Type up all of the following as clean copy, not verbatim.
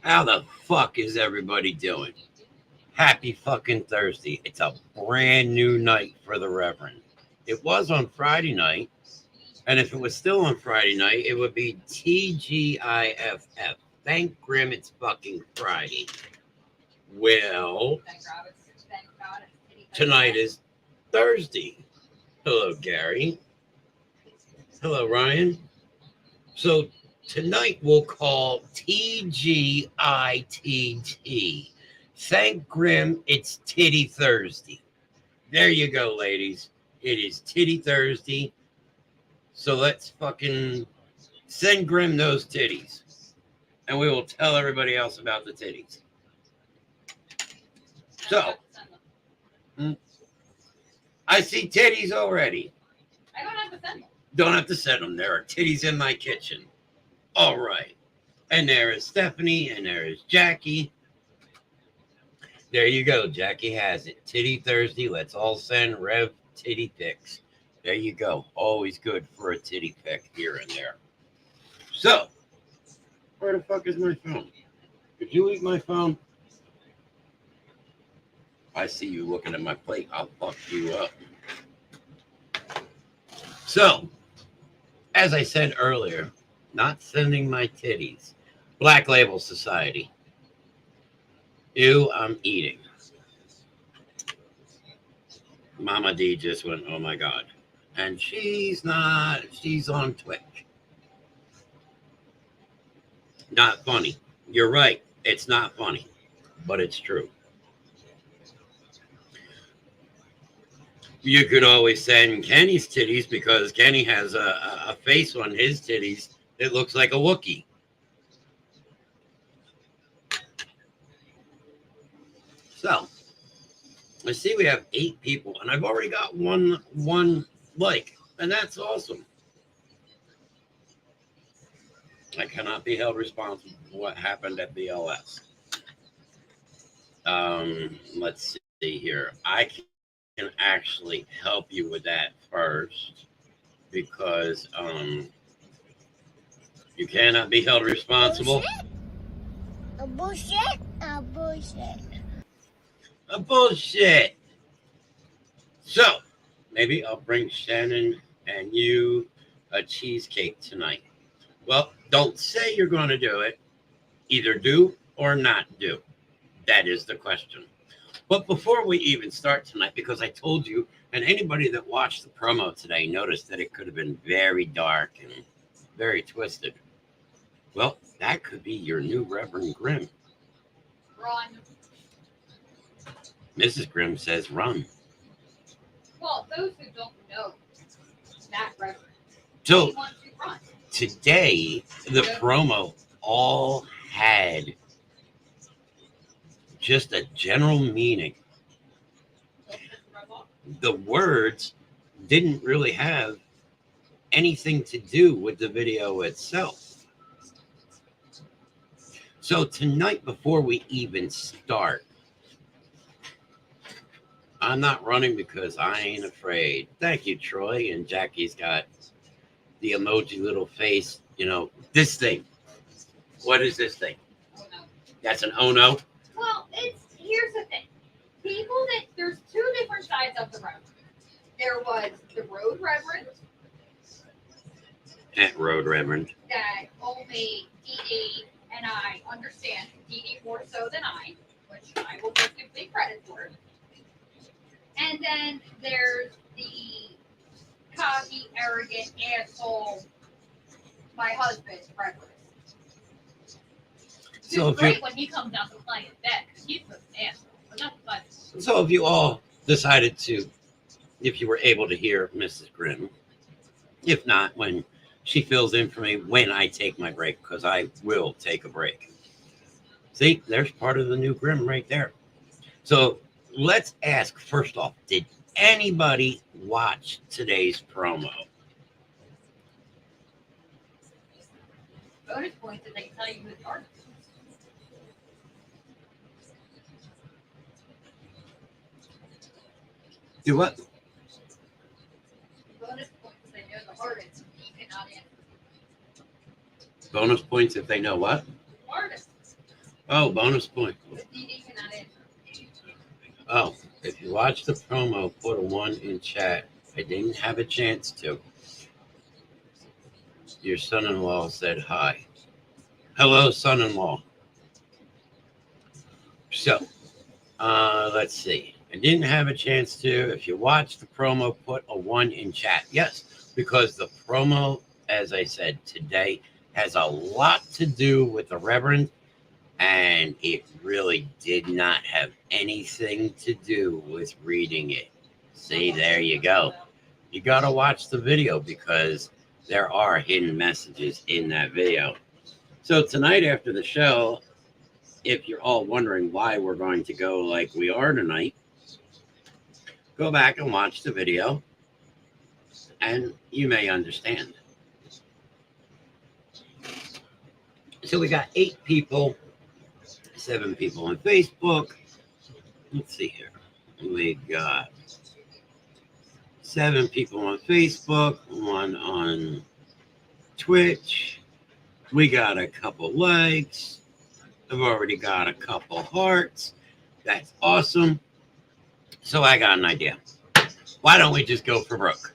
How the fuck is everybody doing? Happy fucking Thursday. It's a brand new night for the Reverend. It was on Friday night, and if it was still on Friday night, it would be TGIFF. Thank Grimm it's fucking Friday. Well, tonight is Thursday. Hello, Gary. Hello, Ryan. So tonight we'll call TGITT. Thank Grimm it's Titty Thursday. There you go, ladies. It is Titty Thursday. So let's fucking send Grimm those titties. And we will tell everybody else about the titties. So, I see titties already. I don't have to send them. Don't have to send them. There are titties in my kitchen. All right. And there is Stephanie, and there is Jackie. There you go. Jackie has it. Titty Thursday. Let's all send Rev titty pics. There you go. Always good for a titty pic here and there. So, where the fuck is my phone? Did you eat my phone? I see you looking at my plate. I'll fuck you up. So, as I said earlier, not sending my titties. Black Label Society. Ew, I'm eating. Mama D just went, oh my God. And she's on Twitch. Not funny. You're right. It's not funny, but it's true. You could always send Kenny's titties because Kenny has a face on his titties that looks like a Wookiee. So, I see we have 8 people, and I've already got one like, and that's awesome. I cannot be held responsible for what happened at BLS. Let's see here. I can actually help you with that first because you cannot be held responsible. A bullshit. A bullshit. A bullshit. So maybe I'll bring Shannon and you a cheesecake tonight. Well, don't say you're going to do it. Either do or not do. That is the question. But before we even start tonight, because I told you, and anybody that watched the promo today noticed that it could have been very dark and very twisted. Well, that could be your new Reverend Grimm. Run. Mrs. Grimm says run. Well, those who don't know that Reverend, So they want to run. today, the promo all had just a general meaning. The words didn't really have anything to do with the video itself. So tonight, before we even start, I'm not running because I ain't afraid. Thank you, Troy. And Jackie's got the emoji little face. You know, this thing. What is this thing? Oh, no. That's an oh no? Well, here's the thing. There's 2 different sides of the road. There was the road reverend. At Road Reverend. That only Dee Dee and I understand. Dee Dee more so than I, which I will give complete credit for. And then there's the cocky, arrogant, asshole, my husband, reverend. So It's great when he comes out to play in bed because he's an asshole. But that's fun. So if you all decided to, if you were able to hear Mrs. Grimm, if not, when she fills in for me when I take my break, because I will take a break. See, there's part of the new Grimm right there. So let's ask first off, did anybody watch today's promo? Bonus points if they can tell you who the artist is. Do what? Bonus points if they know the artist. You cannot answer. Bonus points if they know what? Artist. Oh, bonus point. The DD cannot answer. Oh, if you watch the promo, put a 1 in chat. I didn't have a chance to. Your son-in-law said hi. Hello, son-in-law. So, let's see. I didn't have a chance to. If you watch the promo, put a 1 in chat. Yes, because the promo, as I said today, has a lot to do with the Reverend, and it really did not have anything to do with reading it. See, there you go. You got to watch the video because there are hidden messages in that video. So tonight after the show, if you're all wondering why we're going to go like we are tonight, go back and watch the video and you may understand. So we got 8 people, 7 people on Facebook. Let's see here. We got 7 people on Facebook, 1 on Twitch. We got a couple likes. I've already got a couple hearts. That's awesome. So I got an idea. Why don't we just go for broke?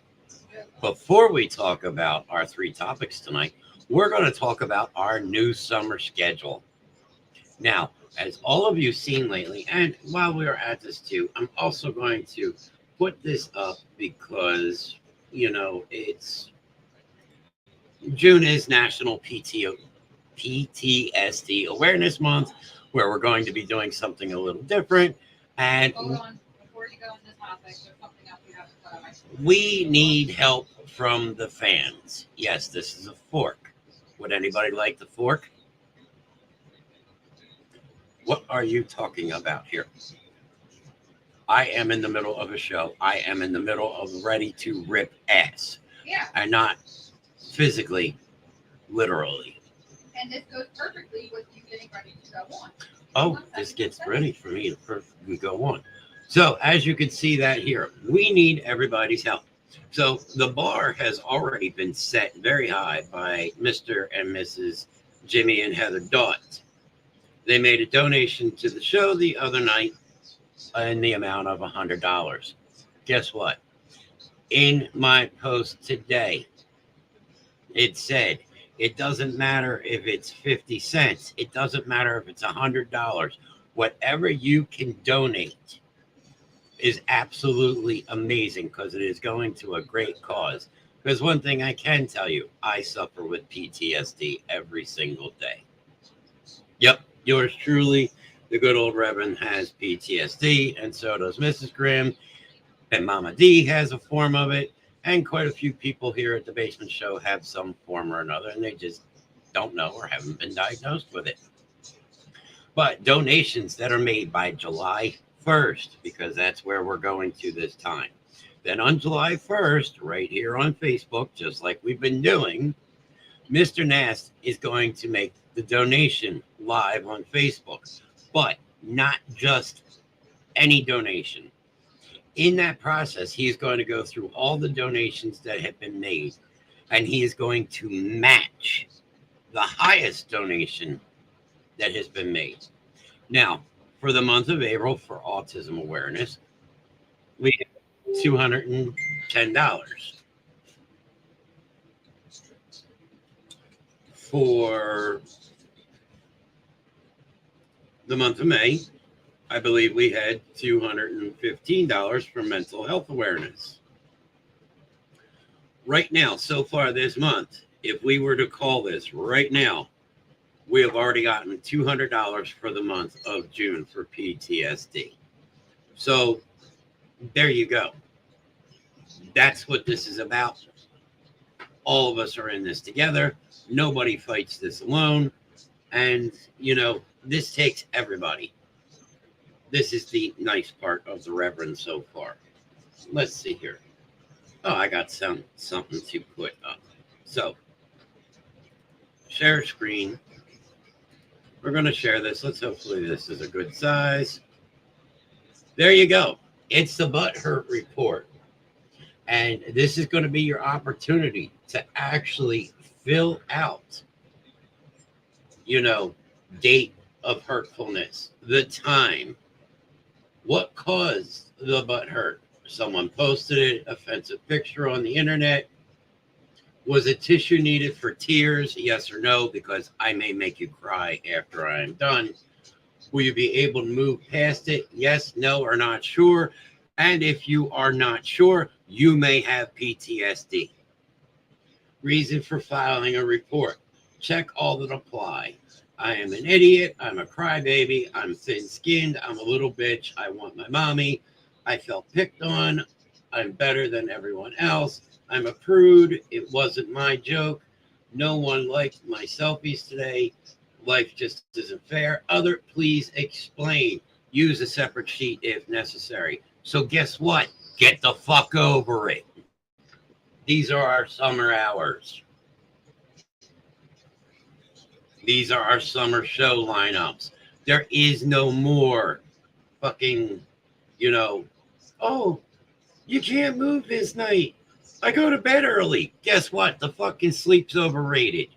Before we talk about our 3 topics tonight, we're going to talk about our new summer schedule. Now, as all of you seen lately, and while we are at this too, I'm also going to put this up because, you know, it's June is National PTSD Awareness Month, where we're going to be doing something a little different. And Hold on. Before you go into the topic, there's something else we have to put on my screen. we need help from the fans. Yes, this is a fork. Would anybody like the fork? What are you talking about here? I am in the middle of a show. I am in the middle of ready to rip ass. Yeah, And not physically, literally. and this goes perfectly with you getting ready to go on. Oh, this gets ready for me to perfectly go on. So as you can see that here, we need everybody's help. So the bar has already been set very high by Mr. and Mrs. Jimmy and Heather Dott. They made a donation to the show the other night in the amount of $100. Guess what? In my post today, it said, it doesn't matter if it's 50 cents. It doesn't matter if it's $100. Whatever you can donate is absolutely amazing because it is going to a great cause. Because one thing I can tell you, I suffer with PTSD every single day. Yep, yours truly, the good old Reverend, has PTSD, and so does Mrs. Grimm, and Mama D has a form of it, and quite a few people here at the Basement Show have some form or another, and they just don't know or haven't been diagnosed with it. But donations that are made by July 1st, because that's where we're going to this time. Then on July 1st, right here on Facebook, just like we've been doing, Mr. Nast is going to make the donation live on Facebook, but not just any donation. In that process, he is going to go through all the donations that have been made, and he is going to match the highest donation that has been made. Now, for the month of April, for autism awareness, we have $210. For the month of May, I believe we had $215 for mental health awareness. Right now, so far this month, if we were to call this right now, we have already gotten $200 for the month of June for PTSD. So there you go. That's what this is about. All of us are in this together. Nobody fights this alone. And, you know, this takes everybody. This is the nice part of the Reverend so far. Let's see here. Oh, I got something to put up. So, share screen. We're going to share this. Let's hopefully this is a good size. There you go. It's the Butthurt Report. And this is going to be your opportunity to actually fill out, you know, date of hurtfulness, the time. What caused the butt hurt? Someone posted an offensive picture on the internet. Was a tissue needed for tears? Yes or no? Because I may make you cry after I am done. Will you be able to move past it? Yes, no, or not sure. And if you are not sure, you may have PTSD. Reason for filing a report. Check all that apply. I am an idiot. I'm a crybaby. I'm thin-skinned. I'm a little bitch. I want my mommy. I felt picked on. I'm better than everyone else. I'm a prude. It wasn't my joke. No one liked my selfies today. Life just isn't fair. Other, please explain. Use a separate sheet if necessary. So guess what? Get the fuck over it. These are our summer hours. These are our summer show lineups. There is no more fucking, oh, you can't move this night. I go to bed early. Guess what? The fucking sleep's overrated.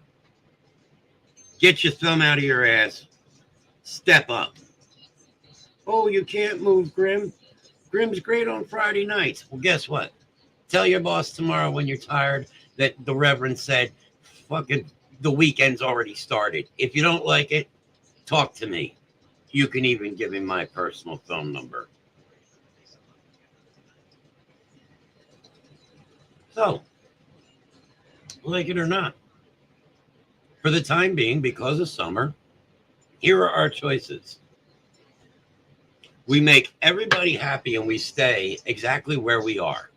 Get your thumb out of your ass. Step up. Oh, you can't move, Grimm. Grimm's great on Friday nights. Well, guess what? Tell your boss tomorrow when you're tired that the Reverend said, fucking, the weekend's already started. If you don't like it, talk to me. You can even give him my personal phone number. So, like it or not, for the time being, because of summer, here are our choices. We make everybody happy and we stay exactly where we are.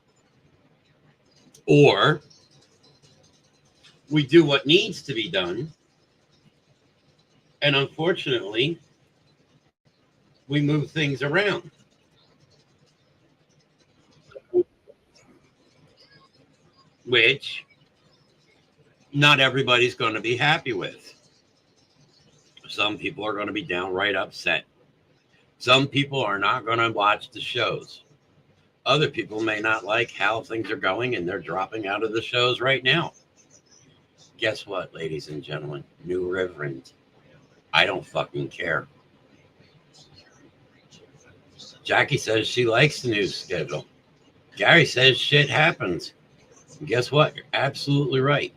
Or we do what needs to be done. And unfortunately, we move things around. Which not everybody's going to be happy with. Some people are going to be downright upset. Some people are not going to watch the shows. Other people may not like how things are going and they're dropping out of the shows right now. Guess what, ladies and gentlemen? New Reverend. I don't fucking care. Jackie says she likes the new schedule. Gary says shit happens. And guess what? You're absolutely right.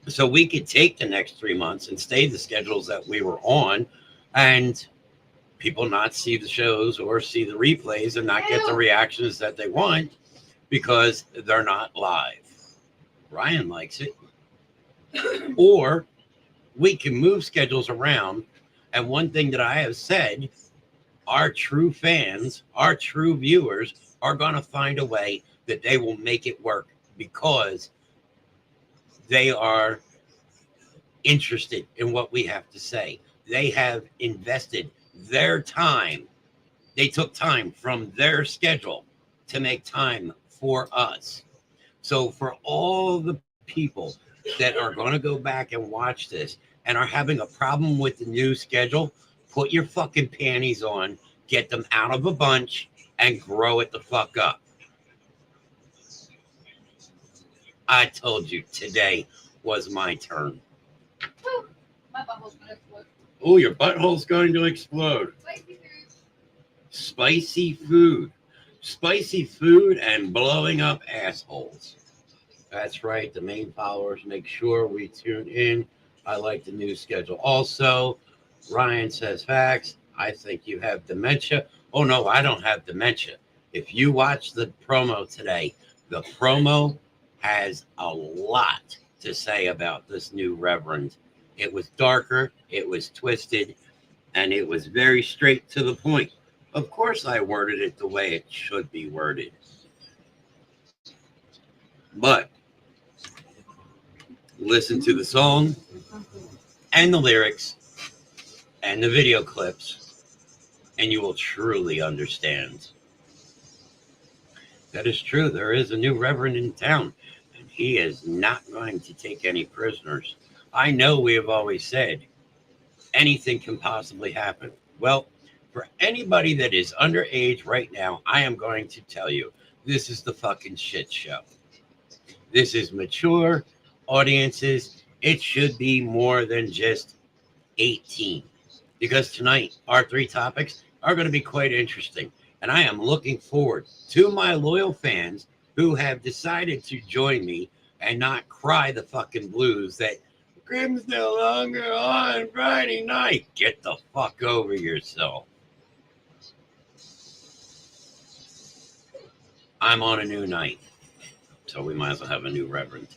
So we could take the next 3 months and stay the schedules that we were on and people not see the shows or see the replays and not get the reactions that they want because they're not live. Ryan likes it. Or we can move schedules around. And one thing that I have said, our true fans, our true viewers are going to find a way that they will make it work because they are interested in what we have to say. They have invested their time. They took time from their schedule to make time for us. So for all the people that are going to go back and watch this and are having a problem with the new schedule, put your fucking panties on, get them out of a bunch, and grow it the fuck up. I told you today was my turn. Woo, my butthole's gonna explode. Oh, your butthole's going to explode. Spicy food. Spicy food. Spicy food and blowing up assholes. That's right. The main followers, make sure we tune in. I like the new schedule. Also, Ryan says facts. I think you have dementia. Oh, no, I don't have dementia. If you watch the promo today, the promo has a lot to say about this new Reverend. It was darker, it was twisted, and it was very straight to the point. Of course, I worded it the way it should be worded. But listen to the song and the lyrics and the video clips, and you will truly understand. That is true. There is a new Reverend in town, and he is not going to take any prisoners. I know we have always said anything can possibly happen. Well, for anybody that is underage right now, I am going to tell you, this is the fucking shit show. This is mature audiences. It should be more than just 18. because tonight our 3 topics are going to be quite interesting. And I am looking forward to my loyal fans who have decided to join me and not cry the fucking blues that Grimm's no longer on Friday night. Get the fuck over yourself. I'm on a new night, so we might as well have a new reverend.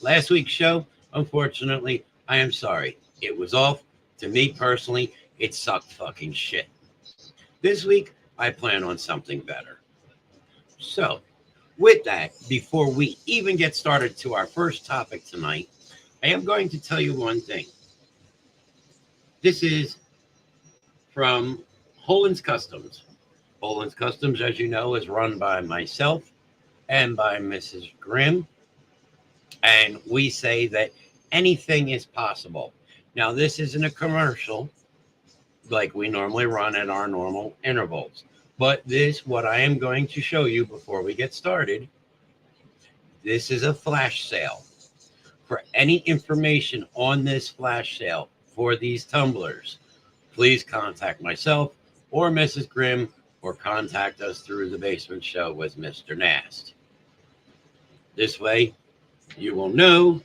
Last week's show, unfortunately, I am sorry. It was off. To me personally, it sucked fucking shit. This week, I plan on something better. So, with that, before we even get started to our first topic tonight, I am going to tell you one thing. This is from Holland's Customs. Holland's Customs, as you know, is run by myself and by Mrs. Grimm. And we say that anything is possible. Now, this isn't a commercial like we normally run at our normal intervals. But what I am going to show you before we get started, this is a flash sale. For any information on this flash sale for these tumblers, please contact myself or Mrs. Grimm, or contact us through the Basement Show with Mr. Nast. This way, you will know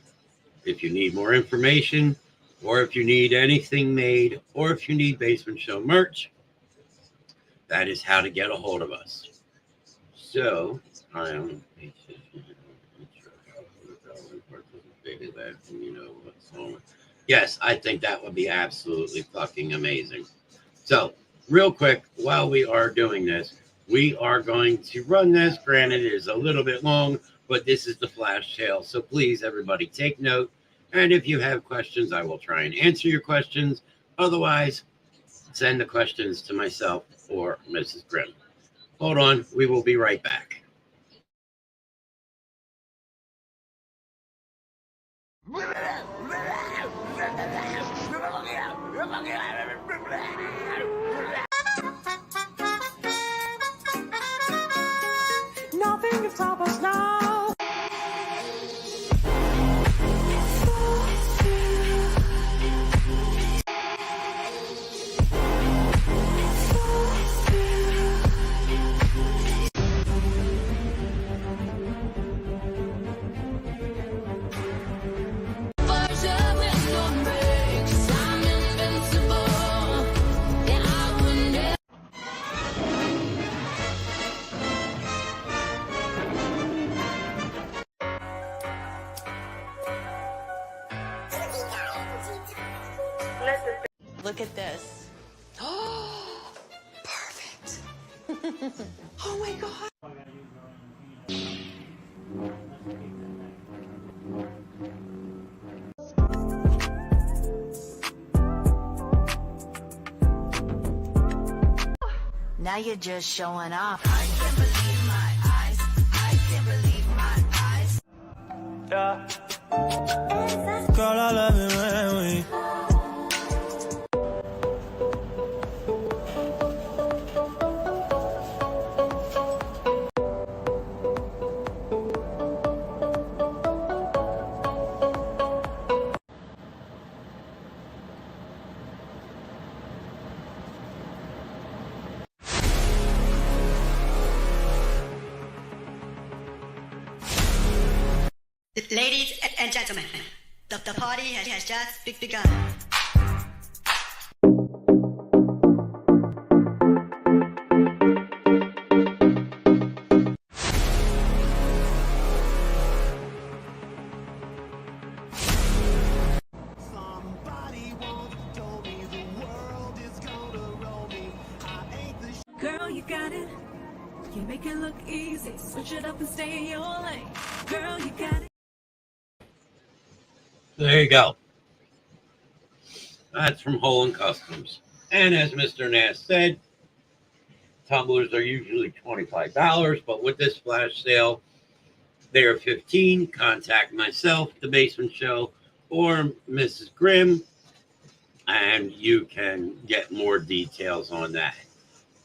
if you need more information, or if you need anything made, or if you need Basement Show merch. That is how to get a hold of us. So, I am. Yes, I think that would be absolutely fucking amazing. So, real quick, while we are doing this, we are going to run this. Granted, it is a little bit long, but this is the flash sale. So please, everybody, take note. And if you have questions, I will try and answer your questions. Otherwise, send the questions to myself or Mrs. Grimm. Hold on. We will be right back. Nothing can stop us now. Look at this. Oh, perfect. Oh my God. Now you're just showing off. I can't believe my eyes. I can't believe my eyes. Yeah. Girl, I love it when we. Ladies and gentlemen, the party has just begun. Girl, you got it. You make it look easy. Switch it up and stay in your lane. Girl, you got it. There you go. That's from Holland Customs. And as Mr. Nast said, tumblers are usually $25, but with this flash sale, they are $15. Contact myself, The Basement Show, or Mrs. Grimm, and you can get more details on that.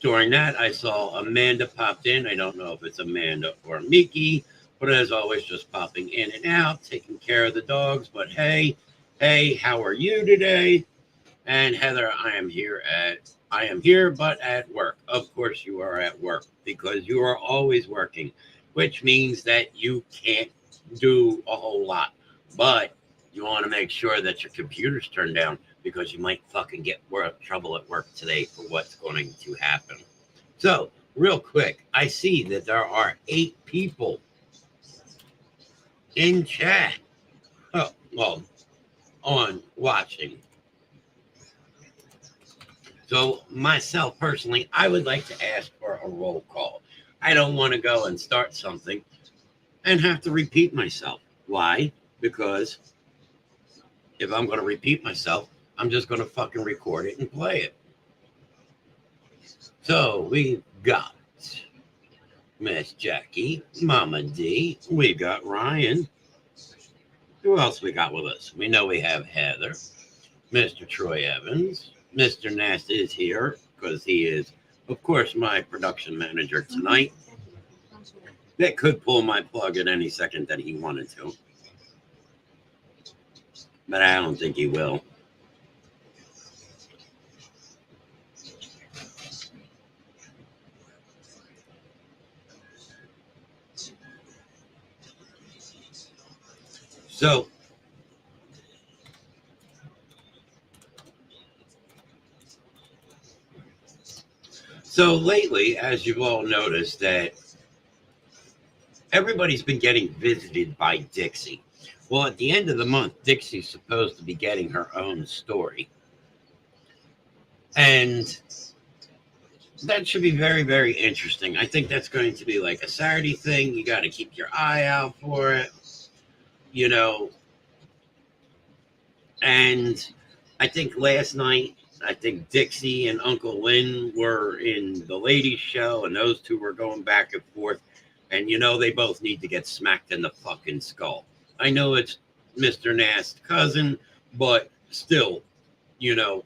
During that, I saw Amanda popped in. I don't know if it's Amanda or Miki, but as always, just popping in and out, taking care of the dogs. But hey, how are you today? And Heather, I am here, but at work. Of course, you are at work because you are always working, which means that you can't do a whole lot. But you want to make sure that your computer's turned down because you might fucking get trouble at work today for what's going to happen. So, real quick, I see that there are 8 people in chat. Oh, well, on watching. So myself personally, I would like to ask for a roll call. I don't want to go and start something and have to repeat myself. Why? Because if I'm going to repeat myself, I'm just going to fucking record it and play it. So we've got Miss Jackie, Mama D, we got Ryan. Who else we got with us? We know we have Heather, Mr. Troy Evans. Mr. Nast is here because he is, of course, my production manager tonight. That could pull my plug at any second that he wanted to. But I don't think he will. So lately, as you've all noticed, that everybody's been getting visited by Dixie. Well, at the end of the month, Dixie's supposed to be getting her own story. And that should be very, very interesting. I think that's going to be like a Saturday thing. You got to keep your eye out for it, you know. And I think last night, I think Dixie and Uncle Lynn were in the ladies' show, and those two were going back and forth. And, you know, they both need to get smacked in the fucking skull. I know it's Mr. Nast's cousin, but still, you know,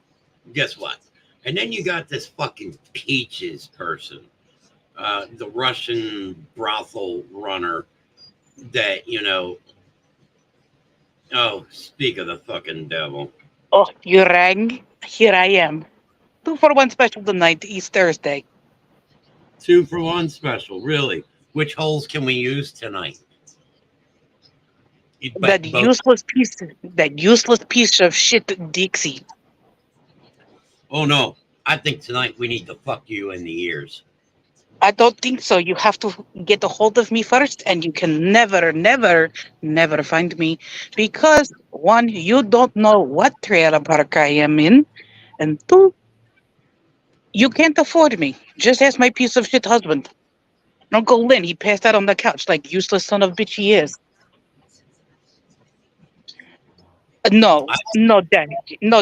guess what? And then you got this fucking Peaches person, the Russian brothel runner that, you know, oh, speak of the fucking devil. Oh, you rang? Here I am. 2 for 1 special tonight. East Thursday. 2 for 1 special, really? Which holes can we use tonight? That useless piece of shit, Dixie. Oh no! I think tonight we need to fuck you in the ears. I don't think so. You have to get a hold of me first, and you can never, never, never find me because 1, you don't know what trailer park I am in, and 2, you can't afford me. Just ask my piece of shit husband. Uncle Lynn, he passed out on the couch like useless son of bitch he is. No,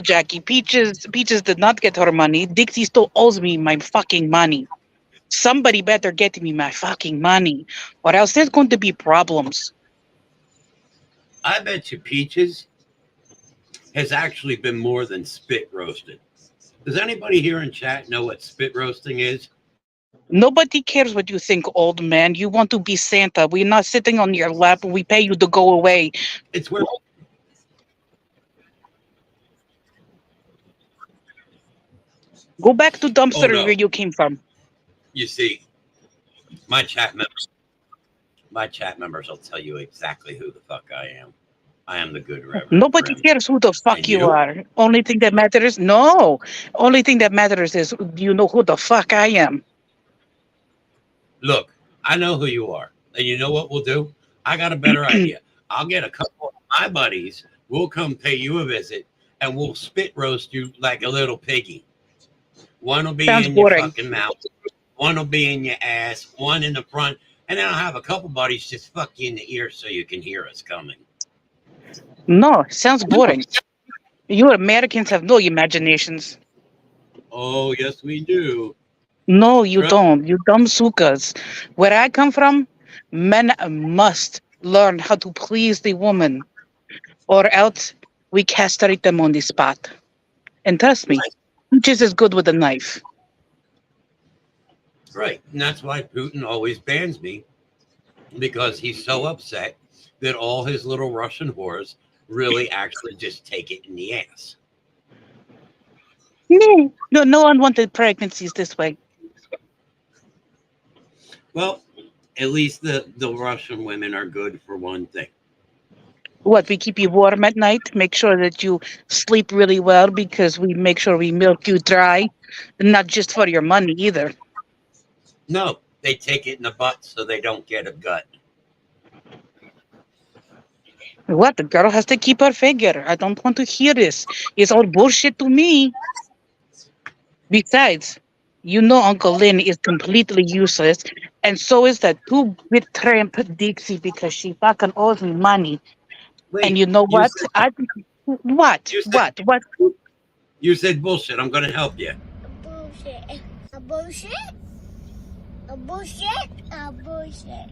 Jackie. Peaches did not get her money. Dixie still owes me my fucking money. Somebody better get me my fucking money, or else there's going to be problems. I bet you Peaches has actually been more than spit roasted. Does anybody here in chat know what spit roasting is? Nobody cares what you think, old man. You want to be Santa. We're not sitting on your lap. We pay you to go away. It's where... Go back to dumpster where you came from. You see, my chat members will tell you exactly who the fuck I am. I am the good Reverend. Nobody cares who the fuck you are. Only thing that matters, is do you know who the fuck I am? Look, I know who you are. And you know what we'll do? I got a better idea. I'll get a couple of my buddies. We'll come pay you a visit, and we'll spit roast you like a little piggy. One will be in your fucking mouth. One will be in your ass. One in the front. And then I'll have a couple buddies just fuck you in the ear so you can hear us coming. No, sounds boring. You Americans have no imaginations. Oh, yes, we do. No, you don't. You dumb sukas. Where I come from, men must learn how to please the woman, or else we castrate them on the spot. And trust me, Peaches is good with a knife. Right. And that's why Putin always bans me, because he's so upset that all his little Russian whores really actually just take it in the ass. No, no unwanted pregnancies this way. Well, at least the Russian women are good for one thing. What, we keep you warm at night, make sure that you sleep really well because we make sure we milk you dry, not just for your money either. No, they take it in the butt so they don't get a gut. What, the girl has to keep her figure. I don't want to hear this. It's all bullshit to me. Besides, you know Uncle Lynn is completely useless, and so is that two-bit tramp Dixie because she fucking owes me money. And Wait, you know you what? said What? you said What? you said bullshit. I'm gonna help you. A bullshit. A bullshit. A bullshit. A bullshit.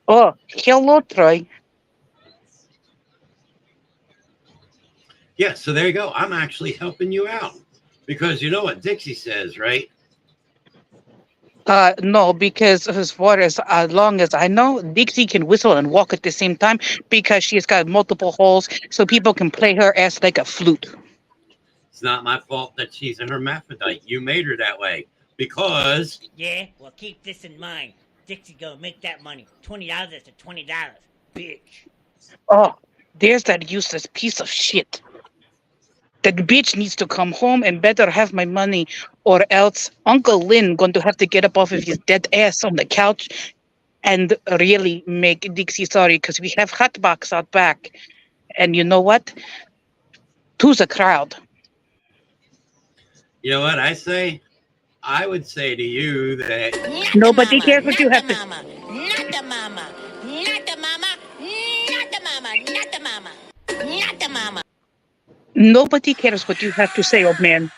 Oh, hello, Troy. Yeah, so there you go. I'm actually helping you out because you know what Dixie says, right? No, because as long as I know, Dixie can whistle and walk at the same time because she's got multiple holes, so people can play her ass like a flute. It's not my fault that she's a hermaphrodite. You made her that way because Yeah, well, keep this in mind. Dixie gonna make that money. $20 to $20, bitch. Oh, there's that useless piece of shit. That bitch needs to come home and better have my money, or else Uncle Lynn going to have to get up off of his dead ass on the couch and really make Dixie sorry because we have hot box out back. And you know what? Two's a crowd. you know what I say? I would say to you that Not Nobody the cares mama, what you not have the to. mama, not the mama, not the mama, not the mama, not the mama, not the mama. Nobody cares what you have to say, old man.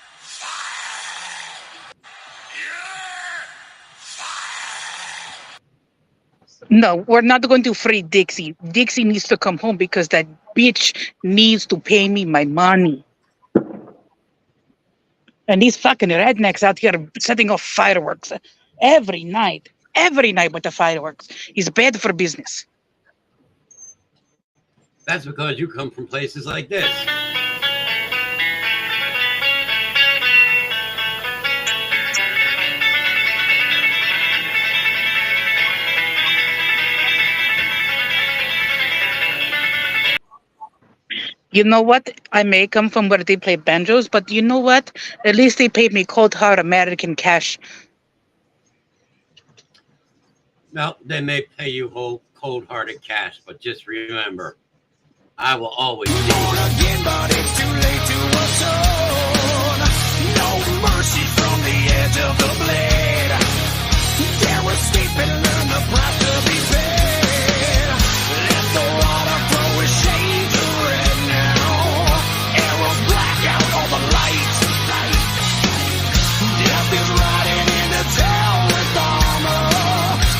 No, we're not going to free Dixie. Dixie needs to come home because that bitch needs to pay me my money. And these fucking rednecks out here setting off fireworks every night with the fireworks. Is bad for business. that's because you come from places like this. You know what? I may come from where they play banjos, but you know what? At least they paid me cold hard American cash. Well, they may pay you whole cold-hearted cash, but just remember, I will always be Again, but it's too late to atone. No mercy from the edge of the blade. Dare escape and learn the price to be paid. Let the water flow with shades of red now. Arrows black out all the lights. Death is riding into town with armor.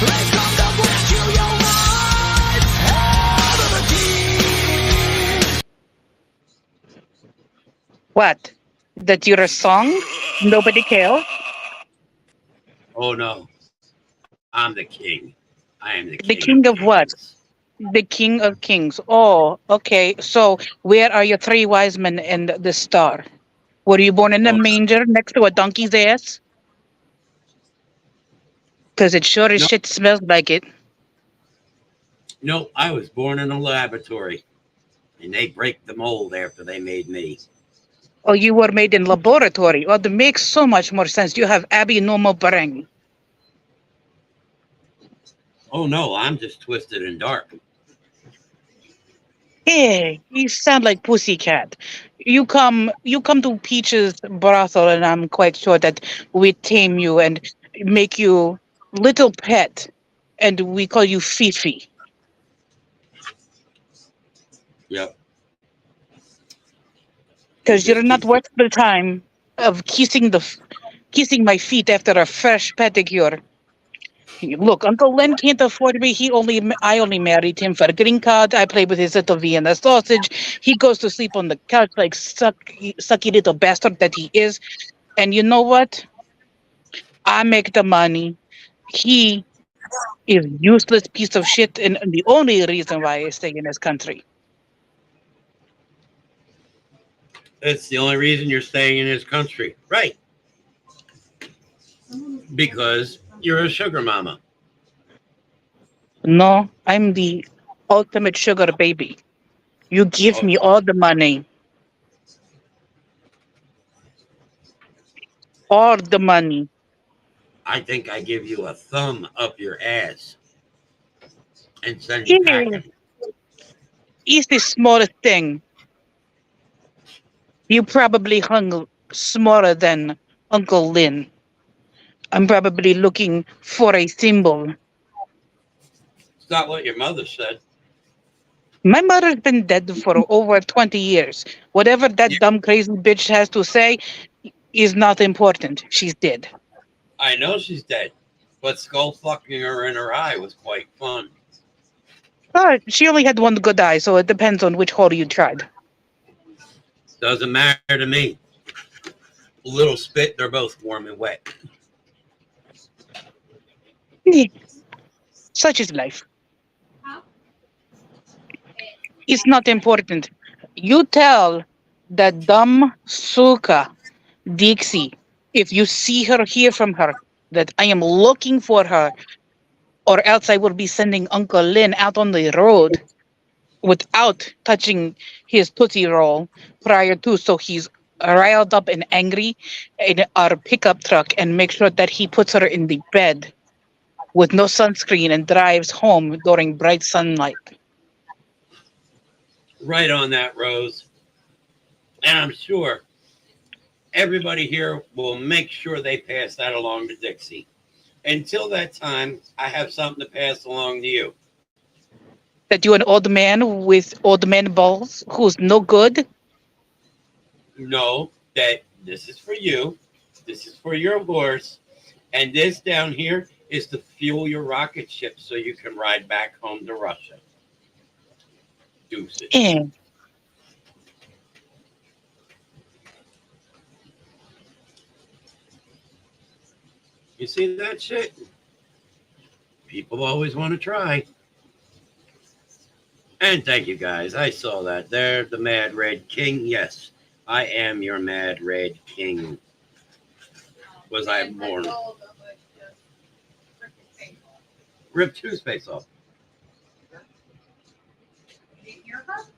They come to rescue your rights. Out of the king. What? That you're a song? Nobody cares? Oh no, I'm the king. I am the king. The king of what? kings. The king of kings. Oh, okay. So where are your three wise men and the star? Were you born in a Oh, manger next to a donkey's ass? Because it sure as no, shit smells like it. no, I was born in a laboratory, and they break the mold after they made me. Oh, you were made in laboratory. Oh, that makes so much more sense. You have abnormal brain. Oh no, I'm just twisted and dark. Hey, you sound like Pussycat. You come to Peach's brothel, and I'm quite sure that we tame you and make you little pet, and we call you Fifi. Yep. Because you're Just not keep worth the time of kissing my feet after a fresh pedicure. Look, Uncle Len can't afford me. I only married him for a green card. I play with his little Vienna sausage. He goes to sleep on the couch like sucky little bastard that he is. And you know what? I make the money. He is useless piece of shit, and the only reason why I stay in this country. It's the only reason you're staying in this country. Right. Because you're a sugar mama. No, I'm the ultimate sugar baby. You give Oh, me all the money. All the money. I think I give you a thumb up your ass and send you Here packing. is the smallest thing. You probably hung smaller than Uncle Lin. I'm probably looking for a symbol. It's not what your mother said. My mother's been dead for over 20 years. Whatever that Yeah, dumb, crazy bitch has to say is not important. She's dead. I know she's dead, but skull fucking her in her eye was quite fun. She only had one good eye, so it depends on which hole you tried. Doesn't matter to me. A little spit, they're both warm and wet. Yeah, such is life. It's not important. You tell that dumb Suka Dixie, if you see her, hear from her, that I am looking for her, or else I will be sending Uncle Lin out on the road without touching his Tootsie Roll prior to, so he's riled up and angry in our pickup truck and make sure that he puts her in the bed with no sunscreen and drives home during bright sunlight. Right on that, Rose. And I'm sure everybody here will make sure they pass that along to Dixie. Until that time, I have something to pass along to you. That you're an old man with old man balls who's no good? Know that this is for you, this is for your horse, and this down here is to fuel your rocket ship so you can ride back home to Russia. Deuces. Eh. You see that shit? People always want to try. And thank you guys. I saw that. There, the Mad Red King. Yes, I am your Mad Red King. Was I born? Ripped whose face off?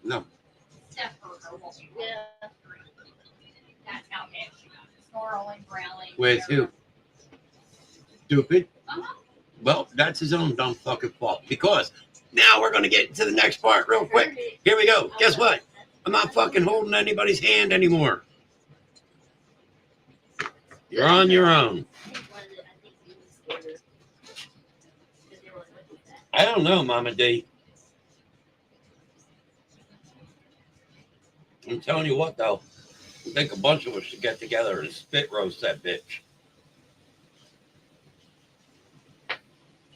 No. Steph Burger will be with That's how bad she got. Snarling, growling. With who? Stupid. Uh-huh. Well, that's his own dumb fucking fault. Because now we're going to get to the next part real quick. Here we go. Guess what? I'm not fucking holding anybody's hand anymore. You're on your own. I don't know, Mama D. I'm telling you what, though. I think a bunch of us should get together and spit roast that bitch.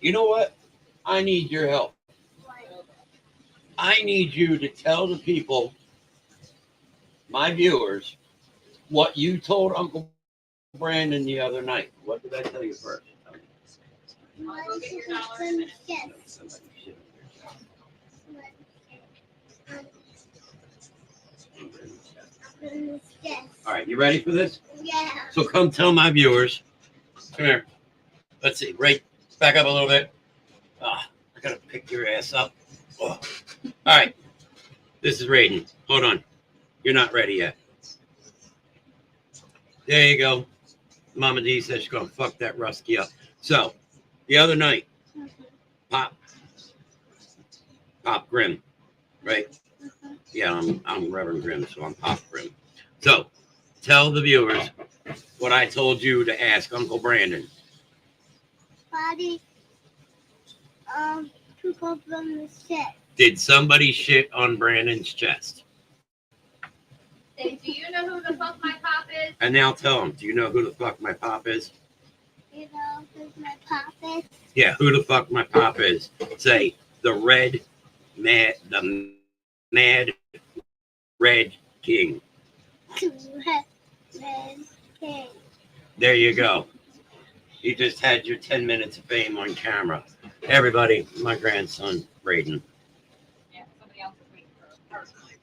You know what? I need your help. I need you to tell the people, my viewers, what you told Uncle Brandon the other night. What did I tell you first? All right, you ready for this? Yeah. So come tell my viewers. Come here. Let's see. Right. Back up a little bit. I gotta pick your ass up. Oh. All right. This is Raiden. Hold on. You're not ready yet. There you go. Mama D says she's gonna fuck that Rusky up. So the other night, Pop Grimm, right? Yeah, I'm Reverend Grimm, so I'm Pop Grimm. So tell the viewers what I told you to ask Uncle Brandon. Body, took off from the set. Did somebody shit on Brandon's chest? Say, do you know who the fuck my pop is? And now tell him, do you know who the fuck my pop is? You know who's my papa? Yeah, who the fuck my pop is? Say the mad red king. Red King. There you go. You just had your 10 minutes of fame on camera. Everybody, my grandson, Braden. Yeah, somebody else is waiting for her personally.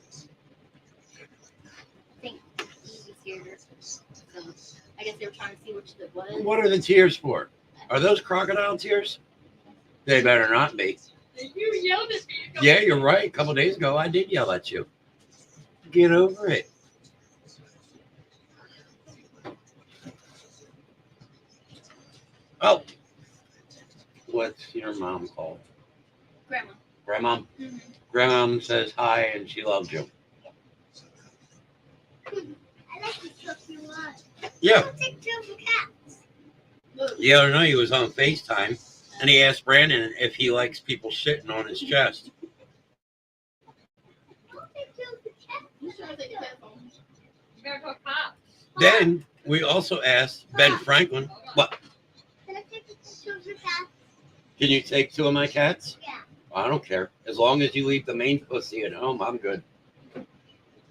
So I guess they were trying to see which it was. What are the tears for? Are those crocodile tears? They better not be. You yelled at me. Yeah, you're right. A couple days ago, I did yell at you. Get over it. Oh, what's your mom called? Grandma. Grandma. Mm-hmm. Grandma says hi and she loves you. I like to cook you up. Yeah. I'll take two of the cats. The other night he was on FaceTime and he asked Brandon if he likes people shitting on his chest. I'll take two of the cats. You should have taken headphones. You gotta talk pop. Then we also asked Ben Franklin, what? Can I take two of the cats? Can you take two of my cats? Yeah. I don't care. As long as you leave the main pussy at home, I'm good.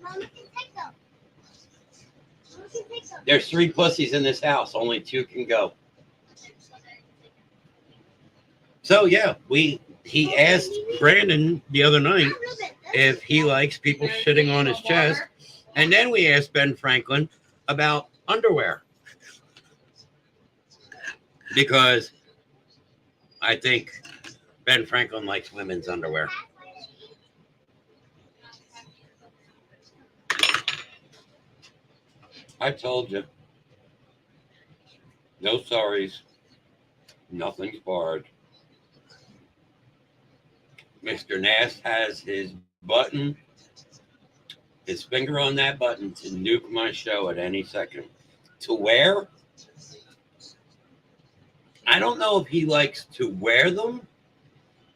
Mama can take them. Mama can take them. There's 3 pussies in this house. Only 2 can go. So yeah, he asked Brandon the other night if he likes people shitting on his chest. And then we asked Ben Franklin about underwear. Because I think Ben Franklin likes women's underwear. I told you. No sorries. Nothing's barred. Mr. Nast has his button, his finger on that button to nuke my show at any second. To wear? I don't know if he likes to wear them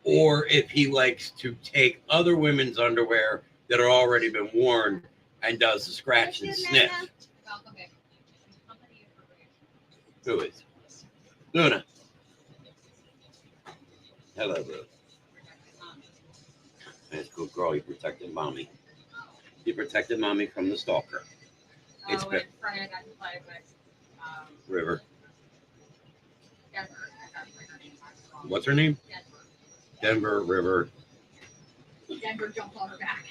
or if he likes to take other women's underwear that are already been worn and does the scratch and sniff. Who is? Luna. Hello, bro. That's a good girl. You protected mommy. You protected mommy from the stalker. It's been Friday I got to play with River. Denver. I got to play her name. What's her name? Denver. Denver River. Denver jumped on her back.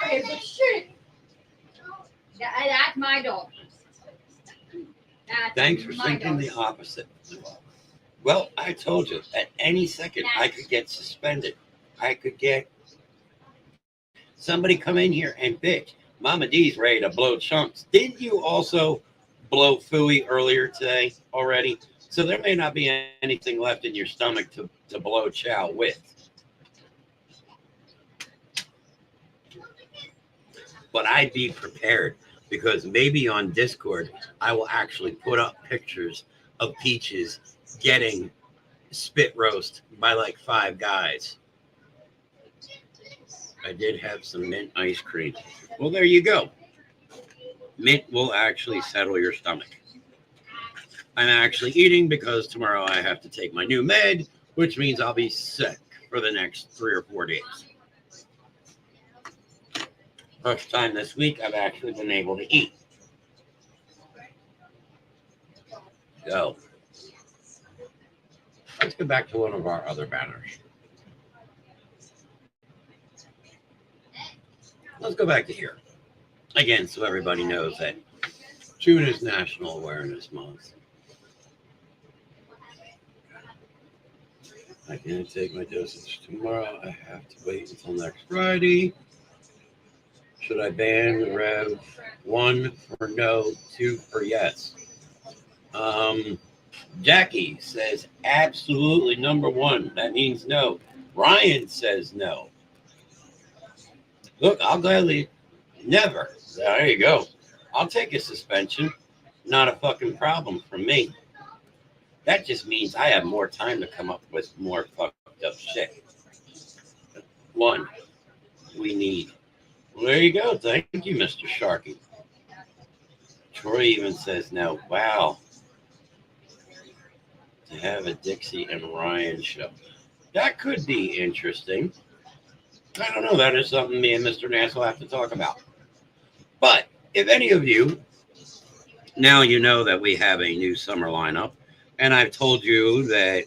I was like, shit. That's my dog. That's Thanks for my thinking the dog. opposite. Well, I told you, at any second I could get suspended. I could get somebody come in here and bitch. Mama D's ready to blow chunks. Didn't you also blow Fooey earlier today already? So there may not be anything left in your stomach to blow chow with. But I'd be prepared because maybe on Discord, I will actually put up pictures of Peaches getting spit roast by like 5 guys. I did have some mint ice cream. Well, there you go. Mint will actually settle your stomach. I'm actually eating because tomorrow I have to take my new med, which means I'll be sick for the next 3 or 4 days. First time this week I've actually been able to eat. So, let's go back to one of our other banners. Let's go back to here. Again, so everybody knows that June is National Awareness Month. I can't take my dosage tomorrow. I have to wait until next Friday. Should I ban Rev 1 for no, 2 for yes? Jackie says absolutely number 1. That means no. Ryan says no. Look, I'll gladly never. There you go. I'll take a suspension. Not a fucking problem for me. That just means I have more time to come up with more fucked up shit. 1, we need. Well, there you go. Thank you, Mr. Sharkey. Troy even says no. Wow. To have a Dixie and Ryan show. That could be interesting. I don't know. That is something me and Mr. Nance will have to talk about. But if any of you, now you know that we have a new summer lineup. And I've told you that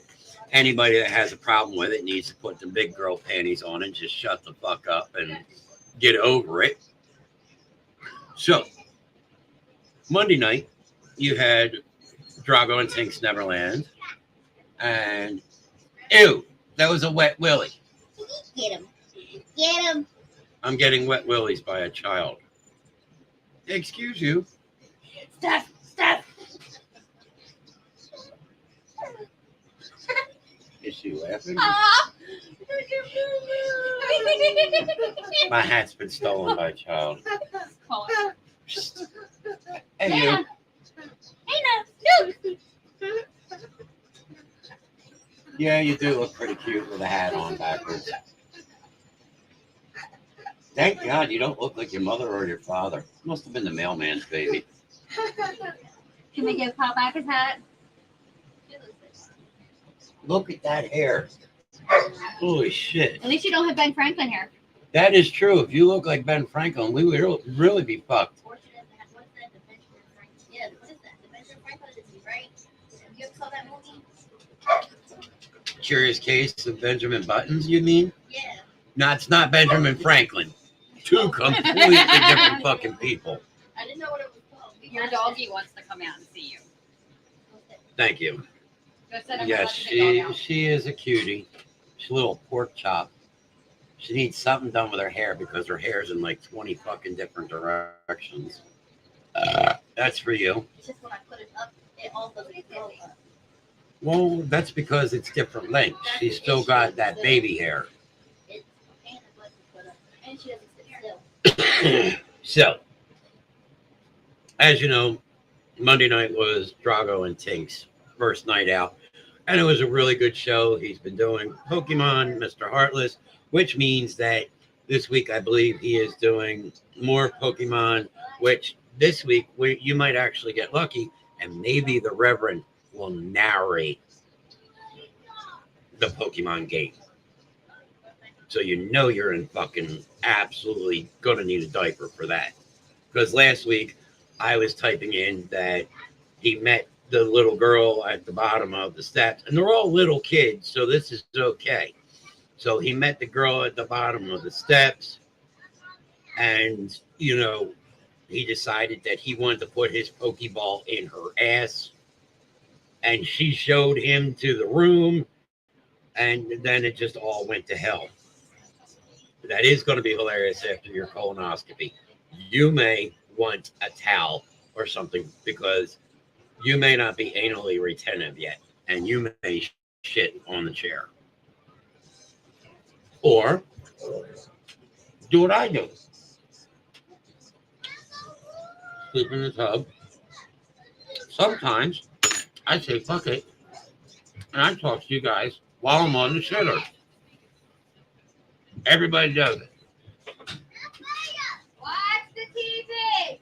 anybody that has a problem with it needs to put the big girl panties on and just shut the fuck up and get over it. So, Monday night, you had Drago and Tink's Neverland. And, ew, that was a wet willy. Get him. Get him. I'm getting wet willies by a child. Excuse you. Steph. Is she laughing? Ah. My hat's been stolen by a child. Call her. Hey, you. Yeah. Hey, no. Yeah, you do look pretty cute with a hat on backwards. Thank God you don't look like your mother or your father. Must have been the mailman's baby. Can we give Pop back his hat? Look at that hair. Holy shit. At least you don't have Ben Franklin hair. That is true. If you look like Ben Franklin, we would really be fucked. What's that? The Benjamin Franklin. Yeah, what is that? The Benjamin Franklin is he, right? Have you ever saw that movie? Curious Case of Benjamin Buttons, you mean? Yeah. No, it's not Benjamin Franklin. Two completely different fucking people. I didn't know what it was called. Your doggy wants to come out and see you. Thank you. Go sit and Yes, let the dog out. she is a cutie. She's a little pork chop. She needs something done with her hair because her hair's in like 20 fucking different directions. That's for you. It's just when I put it up, it all doesn't go up. Well, that's because it's different lengths. She's still got that baby hair. It's a pain in the butt to put up. And she doesn't sit still. So, as you know, Monday night was Drago and Tink's first night out. And it was a really good show. He's been doing Pokemon, Mr. Heartless, which means that this week I believe he is doing more Pokemon, which this week you might actually get lucky and maybe the Reverend will narrate the Pokemon game. So you know you're in fucking absolutely gonna need a diaper for that. Because last week I was typing in that he met the little girl at the bottom of the steps, and they're all little kids, so this is okay. So he met the girl at the bottom of the steps, and, you know, he decided that he wanted to put his Pokeball in her ass, and she showed him to the room, and then it just all went to hell. That is going to be hilarious after your colonoscopy. You may want a towel or something because you may not be anally retentive yet, and you may shit on the chair. Or do what I do. Sleep in the tub. Sometimes I say, fuck it, and I talk to you guys while I'm on the shitter. Everybody does it. Watch the TV.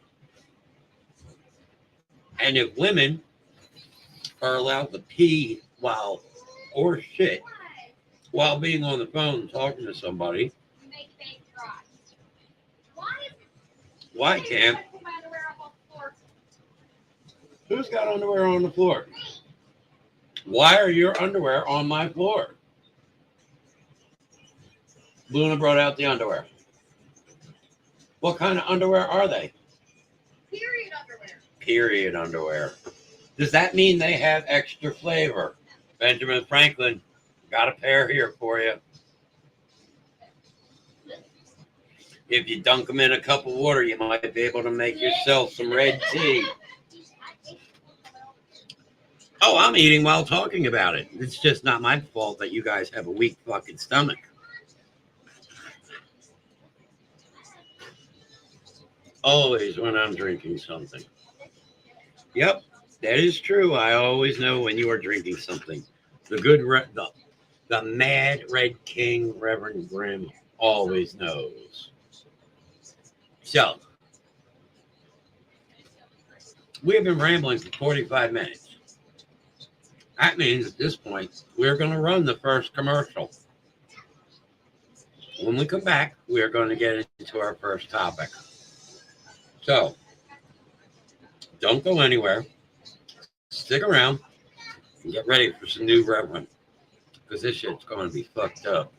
And if women are allowed to pee or shit while being on the phone talking to somebody, You make fake dry. why can't? Put my underwear up on the floor. Who's got underwear on the floor? Why are your underwear on my floor? Luna brought out the underwear. What kind of underwear are they? Period underwear. Period underwear. Does that mean they have extra flavor? Benjamin Franklin, got a pair here for you. If you dunk them in a cup of water, you might be able to make yourself some red tea. Oh, I'm eating while talking about it. It's just not my fault that you guys have a weak fucking stomach. Always when I'm drinking something. Yep, that is true. I always know when you are drinking something. The Mad Red King, Reverend Grimm, always knows. So, we have been rambling for 45 minutes. That means at this point, we're going to run the first commercial. When we come back, we are going to get into our first topic. So, don't go anywhere. Stick around and get ready for some new Reverend. Because this shit's going to be fucked up.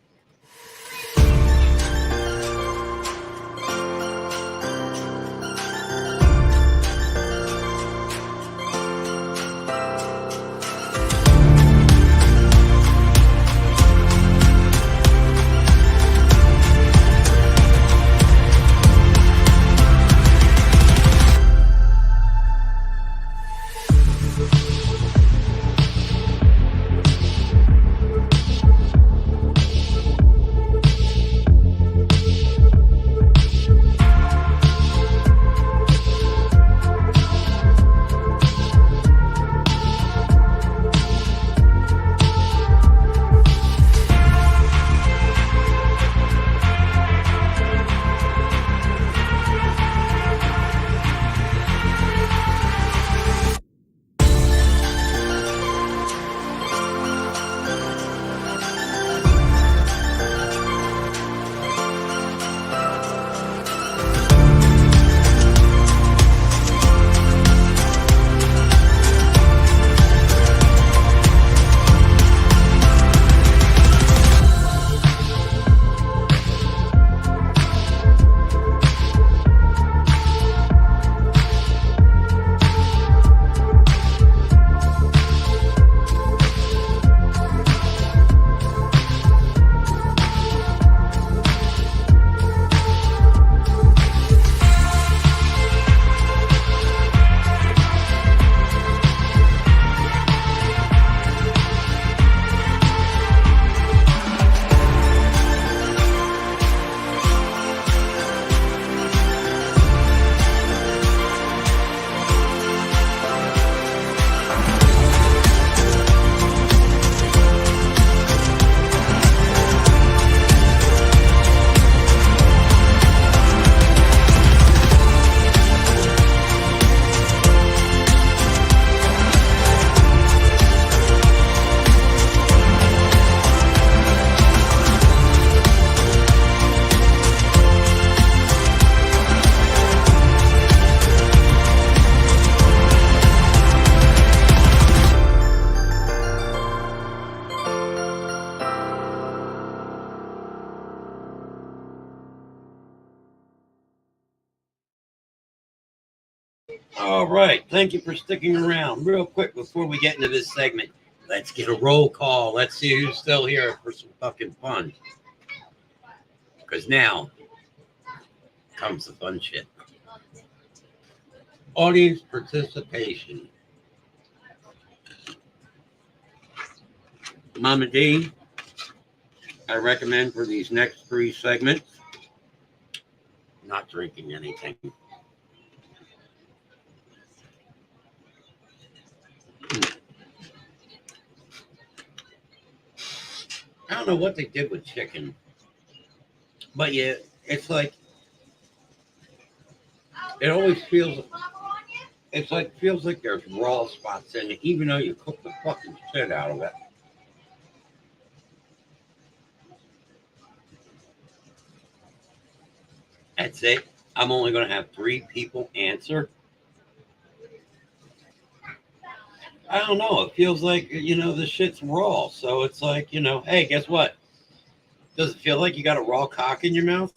All right. Thank you for sticking around. Real quick before we get into this segment, let's get a roll call. Let's see who's still here for some fucking fun. Because now comes the fun shit. Audience participation. Mama D, I recommend for these next 3 segments, not drinking anything. I don't know what they did with chicken, but yeah, it's like, it always feels, feels like there's raw spots in it, even though you cook the fucking shit out of it. That's it. I'm only going to have 3 people answer. I don't know. It feels like, this shit's raw. So it's like, hey, guess what? Does it feel like you got a raw cock in your mouth?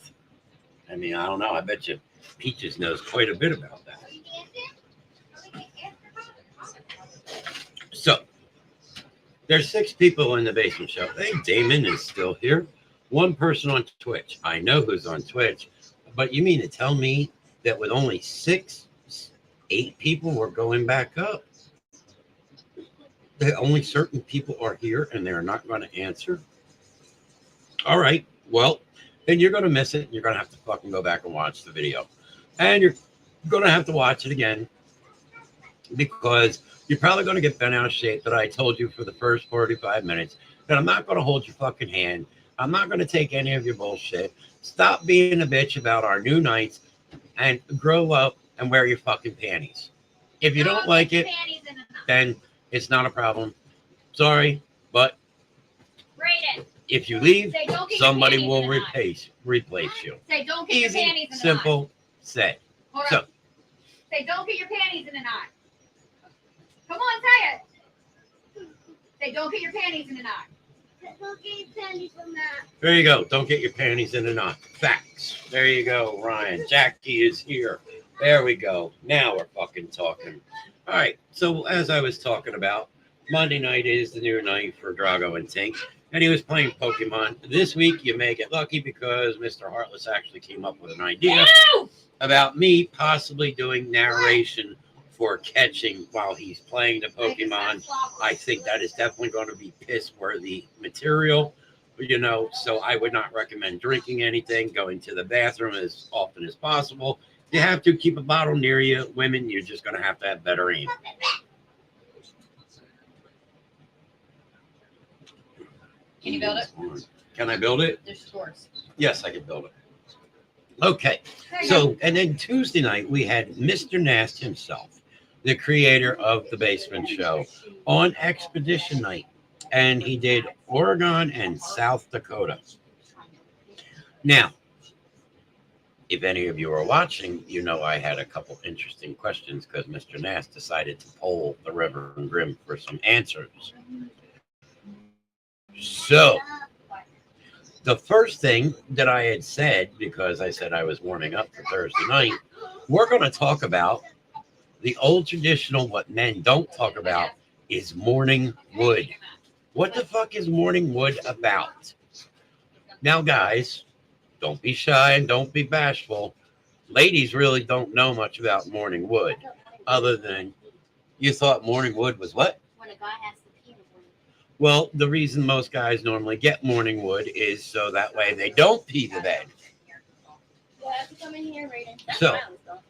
I mean, I don't know. I bet you Peaches knows quite a bit about that. So, there's 6 people in the basement show. Hey, Damon is still here. 1 person on Twitch. I know who's on Twitch. But you mean to tell me that with only 8 people, we're going back up? That only certain people are here and they're not going to answer? All right. Well, then you're going to miss it. You're going to have to fucking go back and watch the video. And you're going to have to watch it again because you're probably going to get bent out of shape that I told you for the first 45 minutes that I'm not going to hold your fucking hand. I'm not going to take any of your bullshit. Stop being a bitch about our new nights and grow up and wear your fucking panties. If you don't like it, then it's not a problem. Sorry, but if you leave, somebody will replace you. Say, don't get your panties in a knot. Simple, say. So, say, don't get your panties in a knot. Come on, say it. Say, don't get your panties in a knot. Don't get your panties in that. There you go. Don't get your panties in a knot. Facts. There you go, Ryan. Jackie is here. There we go. Now we're fucking talking. All right. So as I was talking about, Monday night is the new night for Drago and Tink. And he was playing Pokemon. This week, you may get lucky because Mr. Heartless actually came up with an idea about me possibly doing narration for catching while he's playing the Pokemon. I think that is definitely going to be piss-worthy material, so I would not recommend drinking anything, going to the bathroom as often as possible. You have to keep a bottle near you. Women, you're just going to have better aim. Can you build it? Can I build it? There's stores. Yes, I can build it. Okay. So, and then Tuesday night, we had Mr. Nast himself, the creator of the Basement Show, on Expedition Night. And he did Oregon and South Dakota. Now, if any of you are watching, you know I had a couple interesting questions because Mr. Nast decided to poll the Rev Grimm for some answers. So, the first thing that I had said, because I said I was warming up for Thursday night, we're going to talk about the old traditional, what men don't talk about, is morning wood. What the fuck is morning wood about? Now, guys, don't be shy and don't be bashful. Ladies really don't know much about morning wood, other than you thought morning wood was what? When a guy has to pee in the morning. Well, the reason most guys normally get morning wood is so that way they don't pee the bed. You have to come in here, Raiden. So,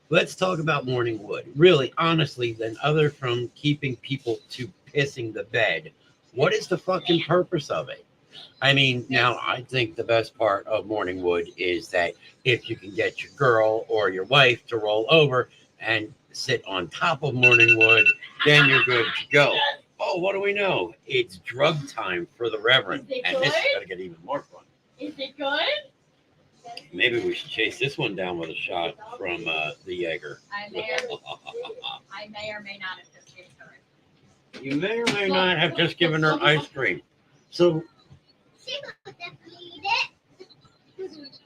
let's talk about morning wood. Really, honestly, then other from keeping people to pissing the bed, what is the fucking purpose of it? I mean, now I think the best part of morning wood is that if you can get your girl or your wife to roll over and sit on top of morning wood, then you're good to go. Oh, what do we know? It's drug time for the Reverend. And this is going to get even more fun. Is it good? Maybe we should chase this one down with a shot from the Jaeger. I may or may not have just given her it. You may or may not have just given her ice cream. So, She will definitely eat it.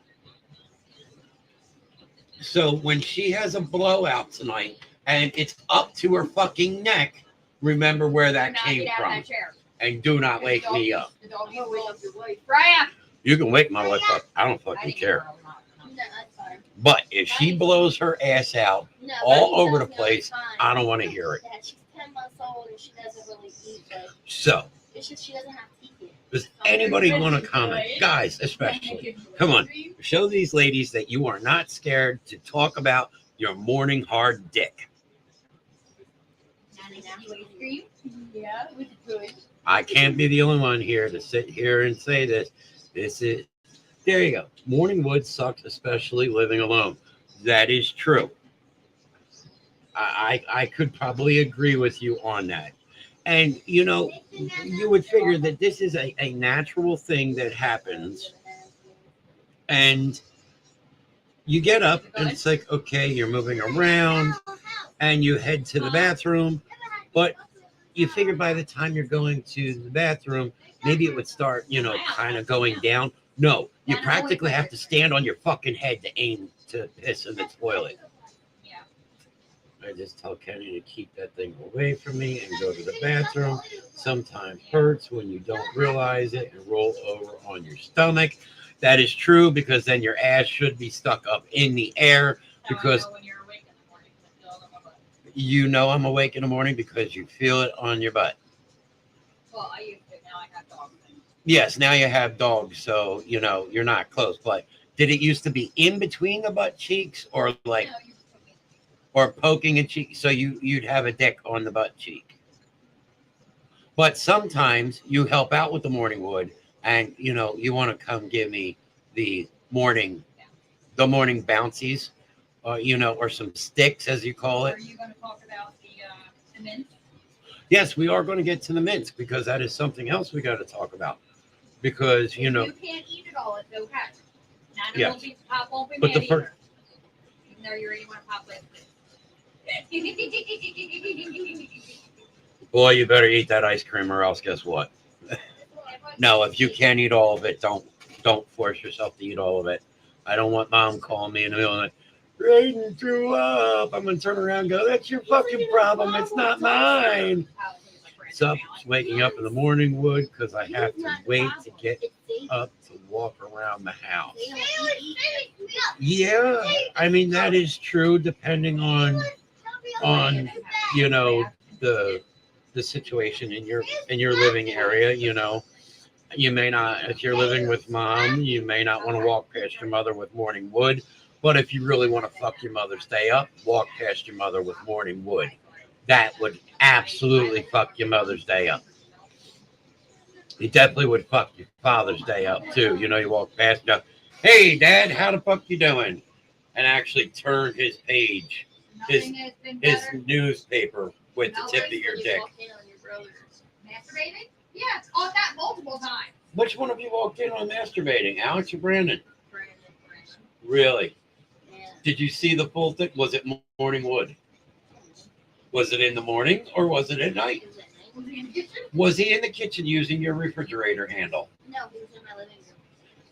so when she has a blowout tonight, and it's up to her fucking neck, remember where that Do not came get out of from. that chair. And do not wake me up. The dog will wake up your wife. Raya! You can wake my wife up. I don't I fucking didn't care. hear her, not- No, that's fine. But if she blows her ass out No, all Bunny over the tells me place, it's fine. I don't want to hear it. Yeah, she's 10 months old and she doesn't really eat, but So, it's just she doesn't have teeth yet. does anybody want to comment? Guys, especially. Come on. Show these ladies that you are not scared to talk about your morning hard dick. Yeah, it was good. I can't be the only one here to sit here and say this. This is, there you go. Morning wood sucks, especially living alone. That is true. I could probably agree with you on that. And, you know, you would figure that this is a natural thing that happens. And you get up and it's like, okay, you're moving around and you head to the bathroom. But you figure by the time you're going to the bathroom, maybe it would start, you know, kind of going down. No, you practically have to stand on your fucking head to aim to piss in the toilet. Yeah. I just tell Kenny to keep that thing away from me and go to the bathroom. Sometimes hurts when you don't realize it and roll over on your stomach. That is true because then your ass should be stuck up in the air because you know I'm awake in the morning because you feel it on your butt. Well, I used to. Now I got dogs. Yes, now you have dogs, so you know you're not close. But did it used to be in between the butt cheeks or like or poking a cheek? So you'd have a dick on the butt cheek. But sometimes you help out with the morning wood and you know you want to come give me the morning bouncies. You know, or some sticks, as you call it. Are you going to talk about the mint? Yes, we are going to get to the mints because that is something else we got to talk about. Because, you know. You can't eat it all, it's okay. None of Yes. the pop won't be But mad the first. even though you already want to pop with Boy, you better eat that ice cream or else guess what? No, if you can't eat all of it, don't force yourself to eat all of it. I don't want mom calling me in the middle of the night. Raiden threw up. I'm gonna turn around and go, that's your fucking problem. It's not mine. So waking up in the morning wood because I have to wait to get up to walk around the house. Yeah, I mean that is true depending on you know the situation in your living area, you know. You may not, if you're living with mom, you may not want to walk past your mother with morning wood. But if you really want to fuck your mother's day up, walk past your mother with morning wood. That would absolutely fuck your mother's day up. It definitely would fuck your father's day up too. You know, you walk past and go, hey, Dad, how the fuck you doing? And actually turn his page, his newspaper with the tip of your dick. Masturbating? Yeah, it's caught that multiple times. Which one of you walked in on masturbating, Alex or Brandon? Brandon. Really? Yeah. Did you see the full thing? Was it morning wood? Was it in the morning or was it at night? Was he in the kitchen? Was he in the kitchen using your refrigerator handle? No, he was in my living room.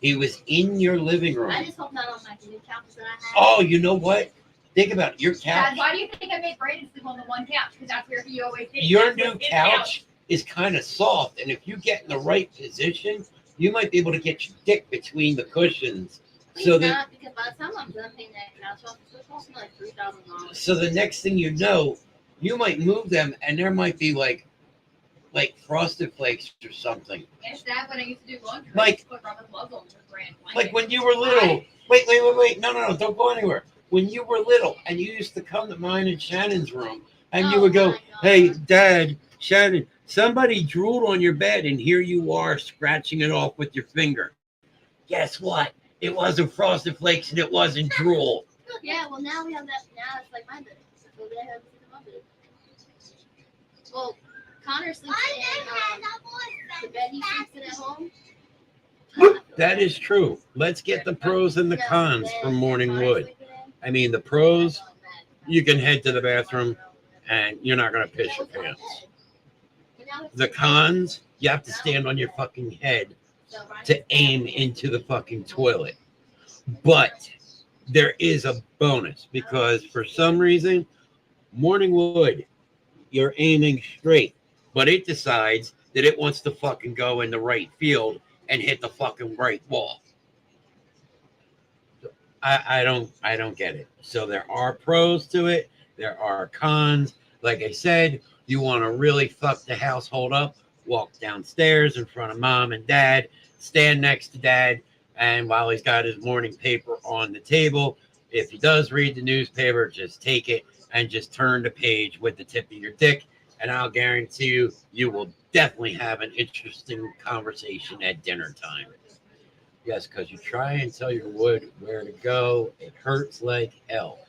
He was in your living I room. just hope not on my new couch that I have. Oh, you know what? Think about it. Your Dad, couch, why do you think I made Brandon sleep on the one couch? Because that's where he always did. your That's new his couch is kind of soft. And if you get in the right position, you might be able to get your dick between the cushions. Please So that not, because by the time I'm done paying that couch off, it's going to cost me like $3,000. so the next thing you know, you might move them and there might be like Frosted Flakes or something. Yes, Dad, when I used to do laundry, Like- I used to put rubber gloves on with Brand Like when you were little. Wait. No, don't go anywhere. When you were little and you used to come to mine and Shannon's room and you Oh would go, my God. hey, Dad, Shannon, somebody drooled on your bed and here you are scratching it off with your finger. Guess what? It wasn't Frosted Flakes and it wasn't drool. Yeah, well, now we have that. Now it's like my bed. So they have to sleep in my bed. Well, Connor sleeps in the bed he sleeps in at home. That is true. Let's get the pros and the Yeah, cons bed from Morning Connor's Wood. sleeping in. I mean, the pros, you can head to the bathroom and you're not going to piss your pants. The cons, you have to stand on your fucking head to aim into the fucking toilet. But there is a bonus because for some reason, Morningwood, you're aiming straight, but it decides that it wants to fucking go in the right field and hit the fucking right wall. I don't get it. So there are pros to it. There are cons. Like I said, you want to really fuck the household up, walk downstairs in front of mom and dad, stand next to dad, and while he's got his morning paper on the table, if he does read the newspaper, just take it and just turn the page with the tip of your dick, and I'll guarantee you, you will definitely have an interesting conversation at dinner time. Yes, because you try and tell your wood where to go. It hurts like hell.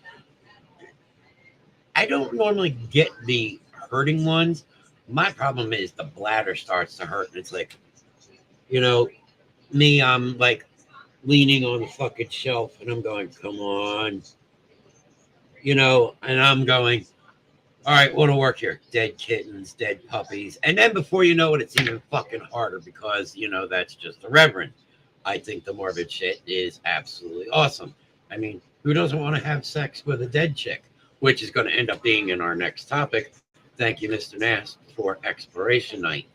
I don't normally get the hurting ones. My problem is the bladder starts to hurt. And it's like, you know, me, I'm like leaning on the fucking shelf and I'm going, come on. You know, and I'm going, all right, what'll work here? Dead kittens, dead puppies. And then before you know it, it's even fucking harder because, you know, that's just the reverend. I think the morbid shit is absolutely awesome. I mean, who doesn't want to have sex with a dead chick? Which is going to end up being in our next topic. Thank you, Mr. Nass, for Exploration Night.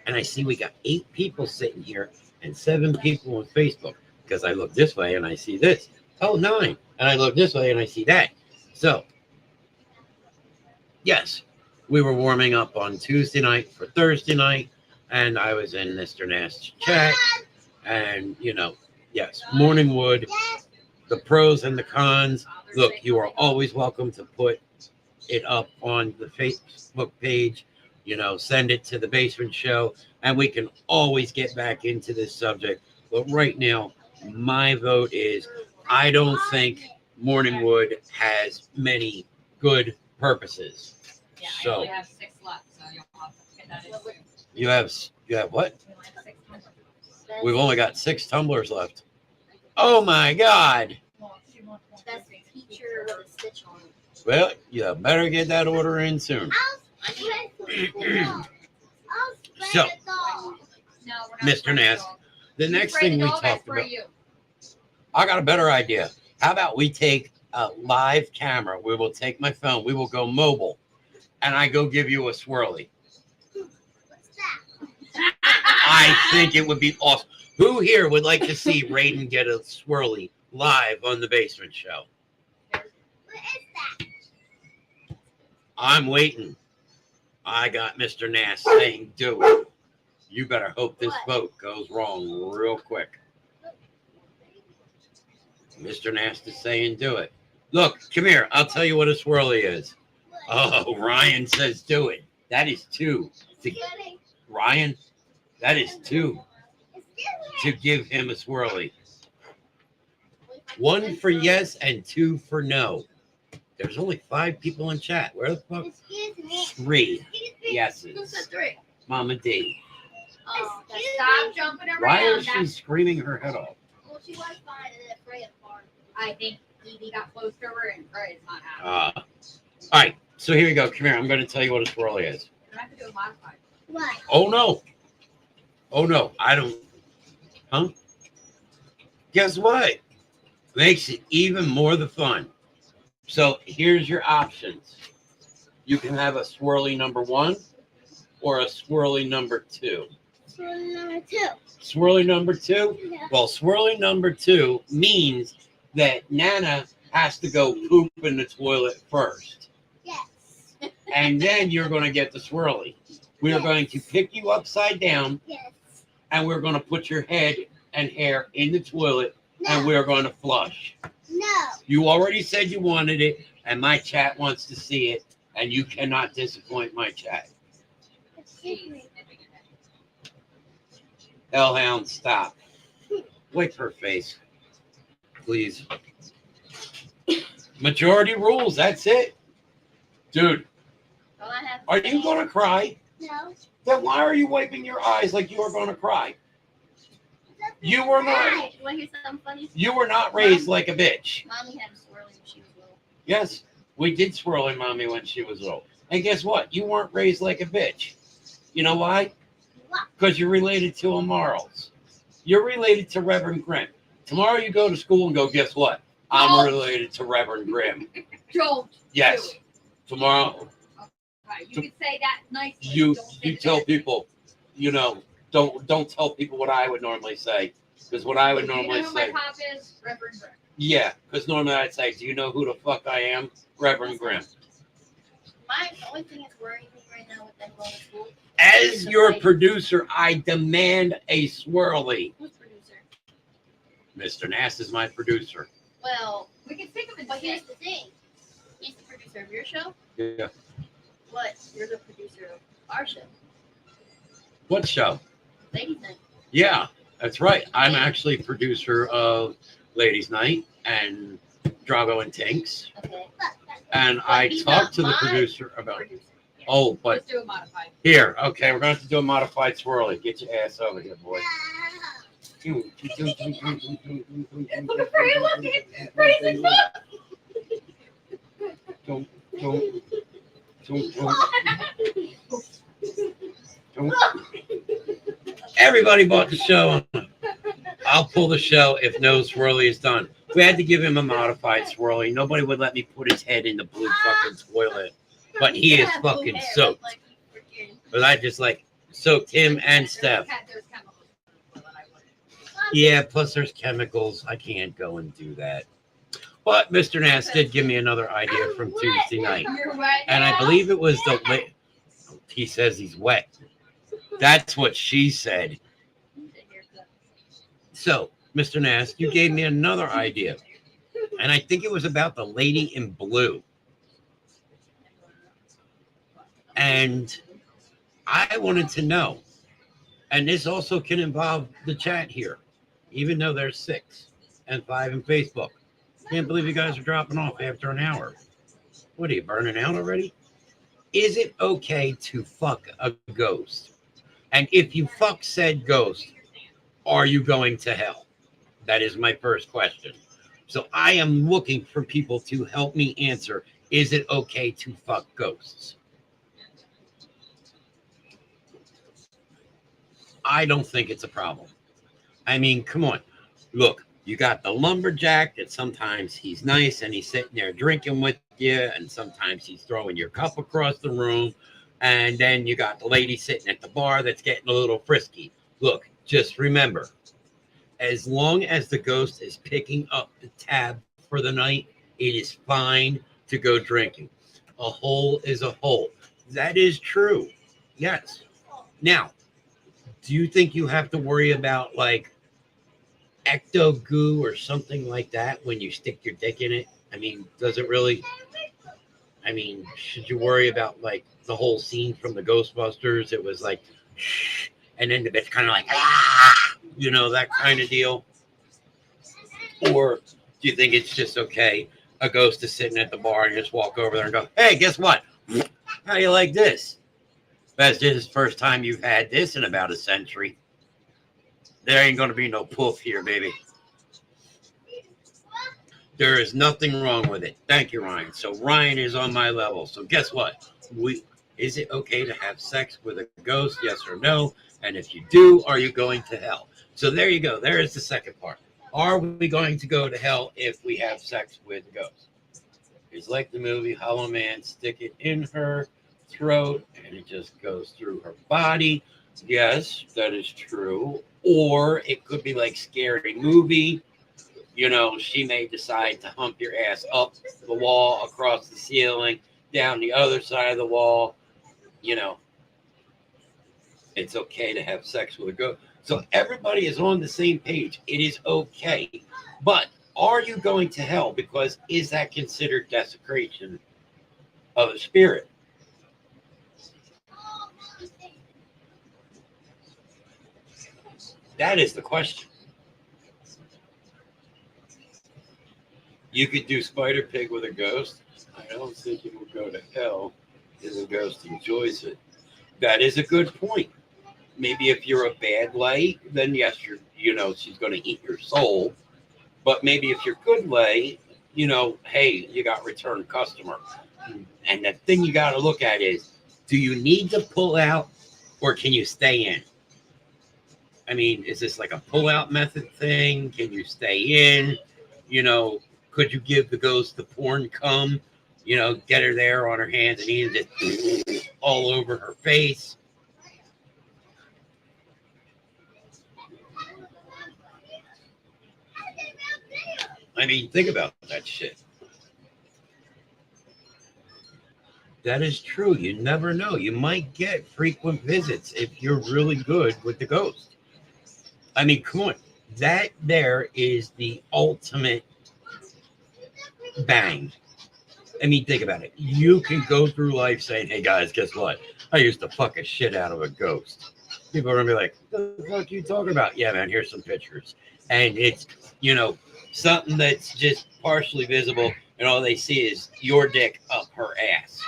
And I see we got 8 people sitting here and 7 people on Facebook because I look this way and I see this. Oh, 9. And I look this way and I see that. So, yes, we were warming up on Tuesday night for Thursday night, and I was in Mr. Nass' chat. And, you know, yes, Morningwood, the pros and the cons. Look, you are always welcome to put it up on the Facebook page, you know, send it to the Basement Show, and we can always get back into this subject. But right now, my vote is I don't think Morningwood has many good purposes. Yeah, I So only have 6 left, so you'll have to get that in soon. you have what? We only have 6 tumblers. We've only got 6 tumblers left. Oh my God. Best teacher with a stitch on it. Well, you better get that order in soon. So, No, we're not Mr. spraying Nass, dog. the You next spray thing the we dog, I talked spray about, you. I got a better idea. How about we take a live camera? We will take my phone. We will go mobile, and I go give you a swirly. What's that? I think it would be awesome. Who here would like to see Raiden get a swirly live on the Basement Show? What is that? I'm waiting. I got Mr. Nass saying do it. You better hope this vote goes wrong real quick. Mr. Nass is saying do it. Look, come here. I'll tell you what a swirly is. Oh, Ryan says do it. That is 2. Ryan, that is 2 to give him a swirly. 1 for yes and 2 for no. There's only 5 people in chat. Where the fuck? Excuse me. 3 Who yeses. said 3? Mama D. Oh, Stop jumping around. Why is she That's- screaming her head off? well, she was fine and then Freya farted. I think Evie got close to her and Frey's not happy. All right. So here you go. Come here. I'm going to tell you what a swirly is. I'm going to have to do a modified. What? Oh, no. Oh, no. I don't. Huh? Guess what? Makes it even more the fun. So here's your options. You can have a swirly number 1 or a swirly number 2. Swirly number 2. Swirly number 2? Yeah. Well, swirly number 2 means that Nana has to go poop in the toilet first. Yes. And then you're going to get the swirly. We are going to pick you upside down, Yes. and we're going to put your head and hair in the toilet, and No. we're going to flush. No. You already said you wanted it, and my chat wants to see it, and you cannot disappoint my chat. Excuse me. Hellhound, stop. Wipe her face, please. Majority rules, that's it. Dude, All I have are you going to cry? No. Then why are you wiping your eyes like you are going to cry? You were not. Right. You want to hear something funny? You were not raised like a bitch. Mommy had a swirly when she was little. Yes, we did swirling mommy when she was little. And guess what? You weren't raised like a bitch. You know why? What? Because you're related to a Marls. You're related to Reverend Grimm. Tomorrow you go to school and go, guess what? I'm No. related to Reverend Grimm. Don't. Yes. Do it. tomorrow Okay, you could say that nicely. you Don't say you it tell bad. people, don't tell people what I would normally say, because what I would Do you normally know who my say, pop is? Reverend Grimm. yeah, because normally I'd say, do you know who the fuck I am? Reverend Grimm. The only thing that's worrying me right now with them going to school. As your producer, I demand a swirly. Who's producer? Mr. Nass is my producer. Well, We can think of it. but here's the thing. He's the producer of your show, Yeah. but you're the producer of our show. What show? Ladies Night. Yeah, that's right. I'm actually producer of Ladies Night and Drago and Tinks. Okay. And But I he's talked not to the my producer about, Producer. Yeah. oh, but Let's do a modified. here, okay, we're going to have to do a modified swirly. Get your ass over here, boy. Everybody bought the show. I'll pull the show if no swirly is done. We had to give him a modified swirly. Nobody would let me put his head in the blue fucking toilet. But he is Yeah, blue fucking hair, soaked. like freaking- But I just like soaked him and Steph. There's chemicals in the toilet, I wouldn't. Yeah, plus there's chemicals. I can't go and do that. But Mr. Nass did give me another idea from Tuesday night. You're wet And I now? believe it was he says he's wet. That's what she said. So, Mr. Nass, you gave me another idea. And I think it was about the lady in blue. And I wanted to know, and this also can involve the chat here, even though there's 6 and 5 in Facebook. Can't believe you guys are dropping off after an hour. What are you, burning out already? Is it okay to fuck a ghost? And if you fuck said ghost, are you going to hell? That is my first question. So I am looking for people to help me answer, is it okay to fuck ghosts? I don't think it's a problem. I mean, come on. Look, you got the lumberjack that sometimes he's nice and he's sitting there drinking with you, and sometimes he's throwing your cup across the room. And then you got the lady sitting at the bar that's getting a little frisky. Look, just remember, as long as the ghost is picking up the tab for the night, it is fine to go drinking. A hole is a hole. That is true. Yes. Now, do you think you have to worry about like ecto goo or something like that when you stick your dick in it? I mean, does it really? I mean, should you worry about like the whole scene from the Ghostbusters? It was like, shh, and then the bitch kind of like, ah, you know, that kind of deal. Or do you think it's just okay? A ghost is sitting at the bar and you just walk over there and go, hey, guess what? How you like this? That's just the first time you've had this in about a century. There ain't going to be no poof here, baby. There is nothing wrong with it. Thank you, Ryan. So Ryan is on my level. So guess what? Is it okay to have sex with a ghost? Yes or no? And if you do, are you going to hell? So there you go. There is the second part. Are we going to go to hell if we have sex with a ghost? It's like the movie Hollow Man. Stick it in her throat and it just goes through her body. Yes, that is true. Or it could be like Scary Movie. You know, she may decide to hump your ass up the wall, across the ceiling, down the other side of the wall. You know, it's okay to have sex with a ghost. So everybody is on the same page. It is okay. But are you going to hell? Because is that considered desecration of a spirit? That is the question. You could do Spider Pig with a ghost. I don't think it will go to hell if the ghost enjoys it. That is a good point. Maybe if you're a bad lay, then yes, she's going to eat your soul. But maybe if you're good lay, hey, you got return customer. And the thing you got to look at is, do you need to pull out or can you stay in? I mean, is this like a pull-out method thing? Can you stay in? Could you give the ghost the porn cum? you know, get her there on her hands and knees, just all over her face. I mean, think about that shit. That is true. You never know. You might get frequent visits if you're really good with the ghost. I mean, come on. That there is the ultimate bang. I mean, think about it. You can go through life saying, hey guys, guess what? I used to fuck a shit out of a ghost. People are going to be like, what the fuck are you talking about? Yeah, man, here's some pictures. And it's, you know, something that's just partially visible, and all they see is your dick up her ass.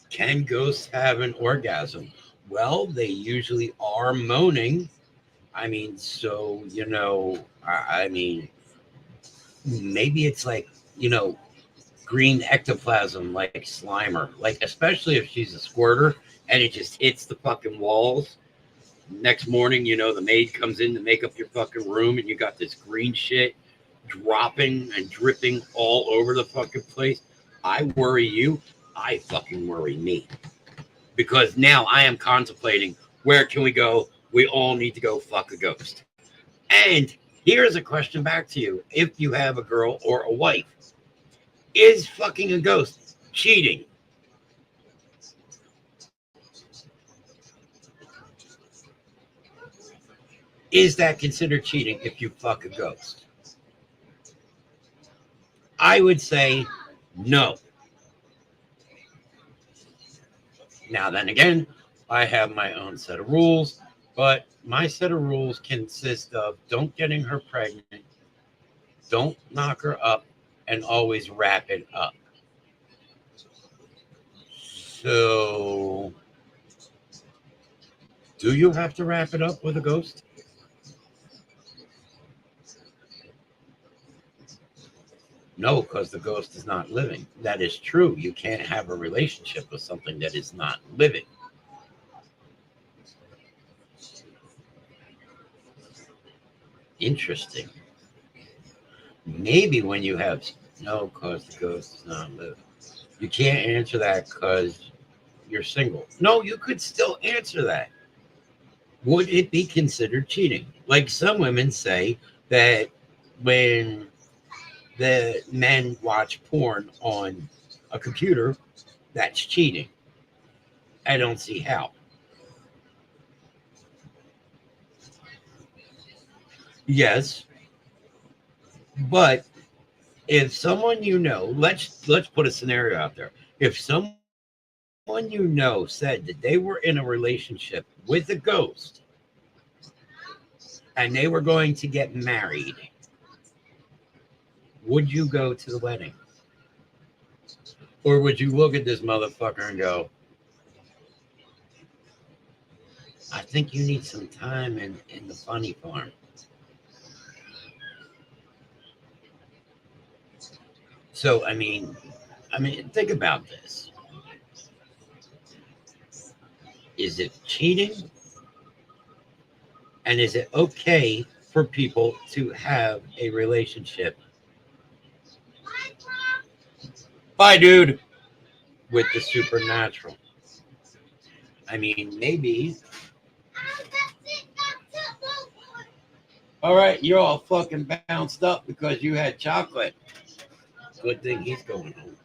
Can ghosts have an orgasm? Well, they usually are moaning. I mean, so, you know, I mean, maybe it's like, you know, green ectoplasm like Slimer, like, especially if she's a squirter and it just hits the fucking walls. Next morning, you know, the maid comes in to make up your fucking room and you got this green shit dropping and dripping all over the fucking place. I worry you. I fucking worry me. Because now I am contemplating, where can we go? We all need to go fuck a ghost. And here's a question back to you. If you have a girl or a wife, is fucking a ghost cheating? Is that considered cheating if you fuck a ghost? I would say no. Now, then again, I have my own set of rules, but my set of rules consist of don't getting her pregnant, don't knock her up, and always wrap it up. So, do you have to wrap it up with a ghost? No, because the ghost is not living. That is true. You can't have a relationship with something that is not living. Interesting. Maybe when you have no, because the ghost is not living. You can't answer that because you're single. No, you could still answer that. Would it be considered cheating? Like some women say that when the men watch porn on a computer, that's cheating. I don't see how. Yes, but if someone you know, let's put a scenario out there. If someone you know said that they were in a relationship with a ghost and they were going to get married, would you go to the wedding? Or would you look at this motherfucker and go, I think you need some time in the funny farm. So, I mean, think about this. Is it cheating? And is it okay for people to have a relationship? Bye, dude. With the supernatural. I mean, maybe. All right, you're all fucking bounced up because you had chocolate. Good thing he's going home.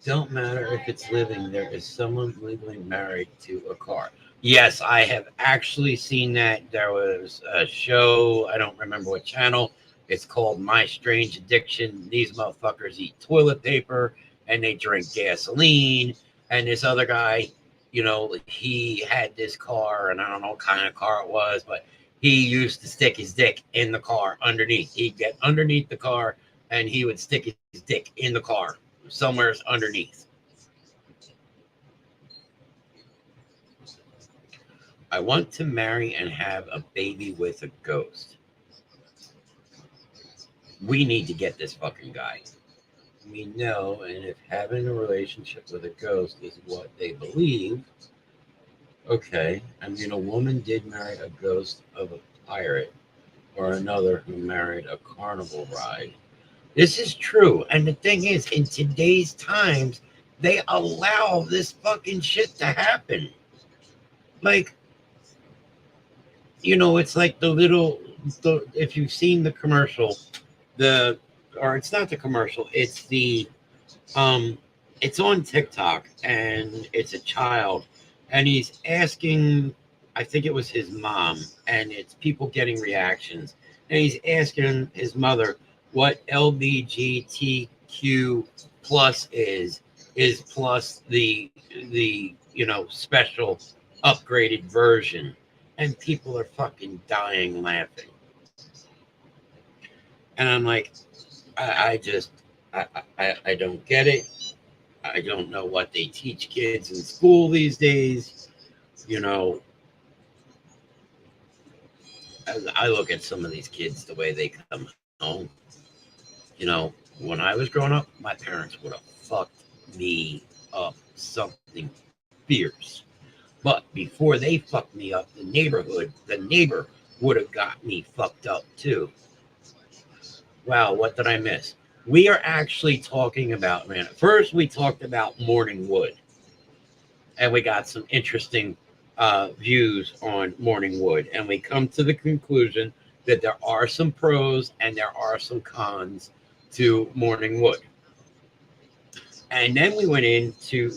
Don't matter if it's living, there is someone legally married to a car. Yes, I have actually seen that. There was a show, I don't remember what channel. It's called My Strange Addiction. These motherfuckers eat toilet paper and they drink gasoline. And this other guy, you know, he had this car, and I don't know what kind of car it was, but he used to stick his dick in the car underneath. He'd get underneath the car and he would stick his dick in the car somewhere underneath. I want to marry and have a baby with a ghost. We need to get this fucking guy. We know, and if having a relationship with a ghost is what they believe, okay. I mean, a woman did marry a ghost of pirate, or another who married a carnival ride. This is true. And the thing is, in today's times, they allow this fucking shit to happen. Like, it's like if you've seen the commercial, or it's not the commercial, it's it's on TikTok, and it's a child, and he's asking, I think it was his mom, and it's people getting reactions, and he's asking his mother what LBGTQ plus is plus the special upgraded version, and people are fucking dying laughing. And I'm like, I don't get it. I don't know what they teach kids in school these days. I look at some of these kids, the way they come home. When I was growing up, my parents would have fucked me up something fierce. But before they fucked me up, the neighbor would have got me fucked up too. Wow, what did I miss? We are actually talking about, first we talked about Morning Wood. And we got some interesting views on Morning Wood. And we come to the conclusion that there are some pros and there are some cons to Morning Wood. And then we went into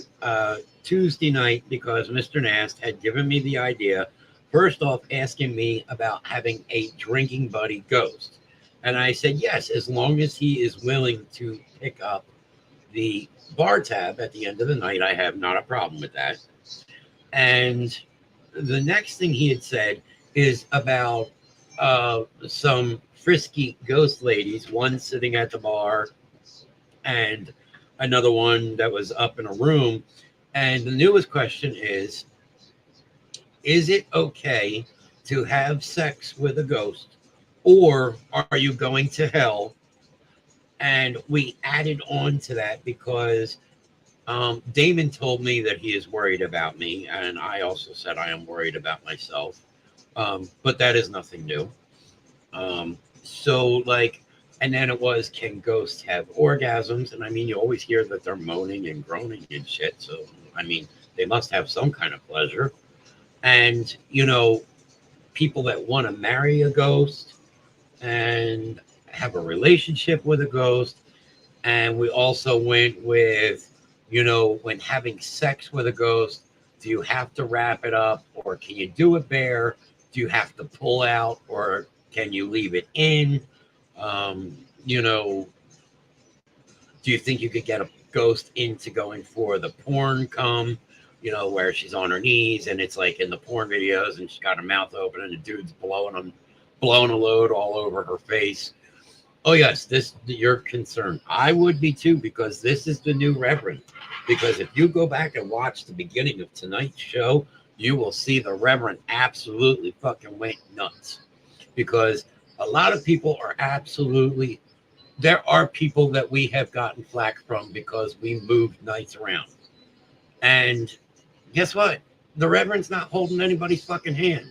Tuesday night because Mr. Nast had given me the idea, first off, asking me about having a drinking buddy ghost. And I said, yes, as long as he is willing to pick up the bar tab at the end of the night, I have not a problem with that. And the next thing he had said is about some frisky ghost ladies, one sitting at the bar and another one that was up in a room. And the newest question is it okay to have sex with a ghost, or are you going to hell? And we added on to that because Damon told me that he is worried about me, and I also said I am worried about myself. But that is nothing new. And then it was, can ghosts have orgasms? And I mean, you always hear that they're moaning and groaning and shit. So, I mean, they must have some kind of pleasure. And, people that want to marry a ghost and have a relationship with a ghost. And we also went with, when having sex with a ghost, do you have to wrap it up, or can you do it bare? Do you have to pull out, or can you leave it in? Do you think you could get a ghost into going for the porn cum, where she's on her knees and it's like in the porn videos and she's got her mouth open and the dude's blowing a load all over her face? Oh yes, you're concerned. I would be too, because this is the new Reverend. Because if you go back and watch the beginning of tonight's show, you will see the Reverend absolutely fucking went nuts. Because a lot of people are there are people that we have gotten flack from because we moved nights around. And guess what? The Reverend's not holding anybody's fucking hand.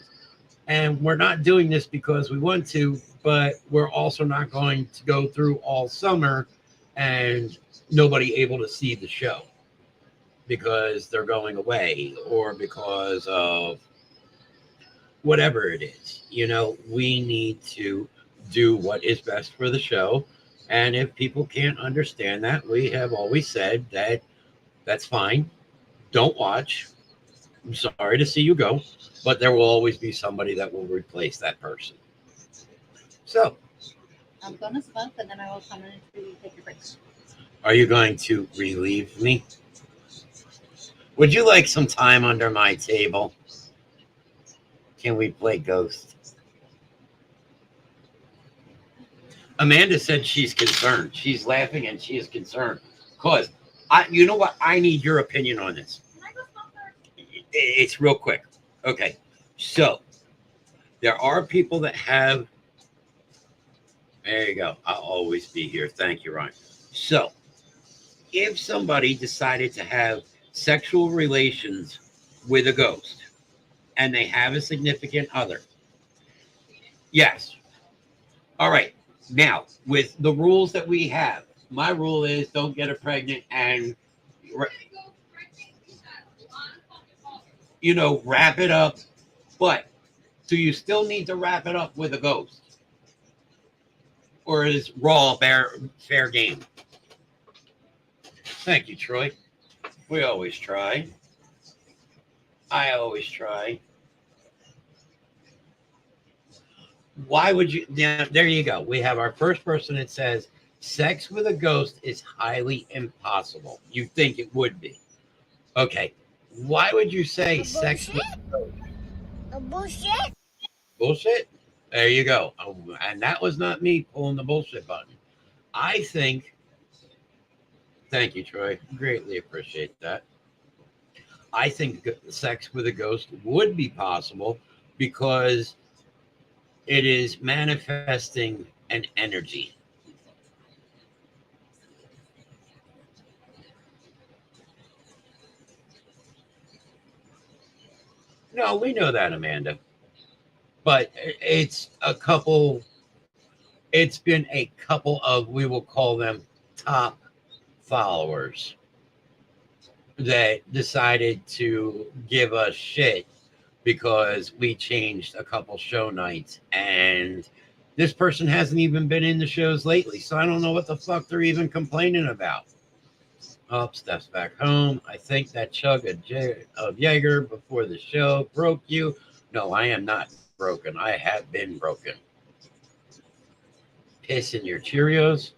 And we're not doing this because we want to, but we're also not going to go through all summer and nobody able to see the show because they're going away or because of whatever it is. We need to do what is best for the show. And if people can't understand that, we have always said that that's fine. Don't watch. I'm sorry to see you go, but there will always be somebody that will replace that person. So, I'm going to smoke, and then I will come in and take your breaks. Are you going to relieve me? Would you like some time under my table? Can we play Ghost? Amanda said she's concerned. She's laughing and she is concerned. Because, you know what? I need your opinion on this. It's real quick. Okay. So, there are people that have... There you go. I'll always be here. Thank you, Ryan. So, if somebody decided to have sexual relations with a ghost and they have a significant other, Yes. All right. Now, with the rules that we have, my rule is don't get her pregnant and, wrap it up. But do you still need to wrap it up with a ghost? Or is raw fair game? Thank you, Troy. We always try. I always try. Why would you? Yeah, there you go. We have our first person that says sex with a ghost is highly impossible. You think it would be. Okay. Why would you say sex with a ghost? Bullshit. Bullshit? There you go. And that was not me pulling the bullshit button. I think, thank you, Troy. Greatly appreciate that. I think sex with a ghost would be possible because it is manifesting an energy. No, we know that, Amanda. But it's been a couple of, we will call them top followers that decided to give us shit because we changed a couple show nights, and this person hasn't even been in the shows lately, so I don't know what the fuck they're even complaining about. Oh, Steph's back home. I think that chug of Jaeger before the show broke you. No, I am not broken. I have been broken. Piss in your Cheerios.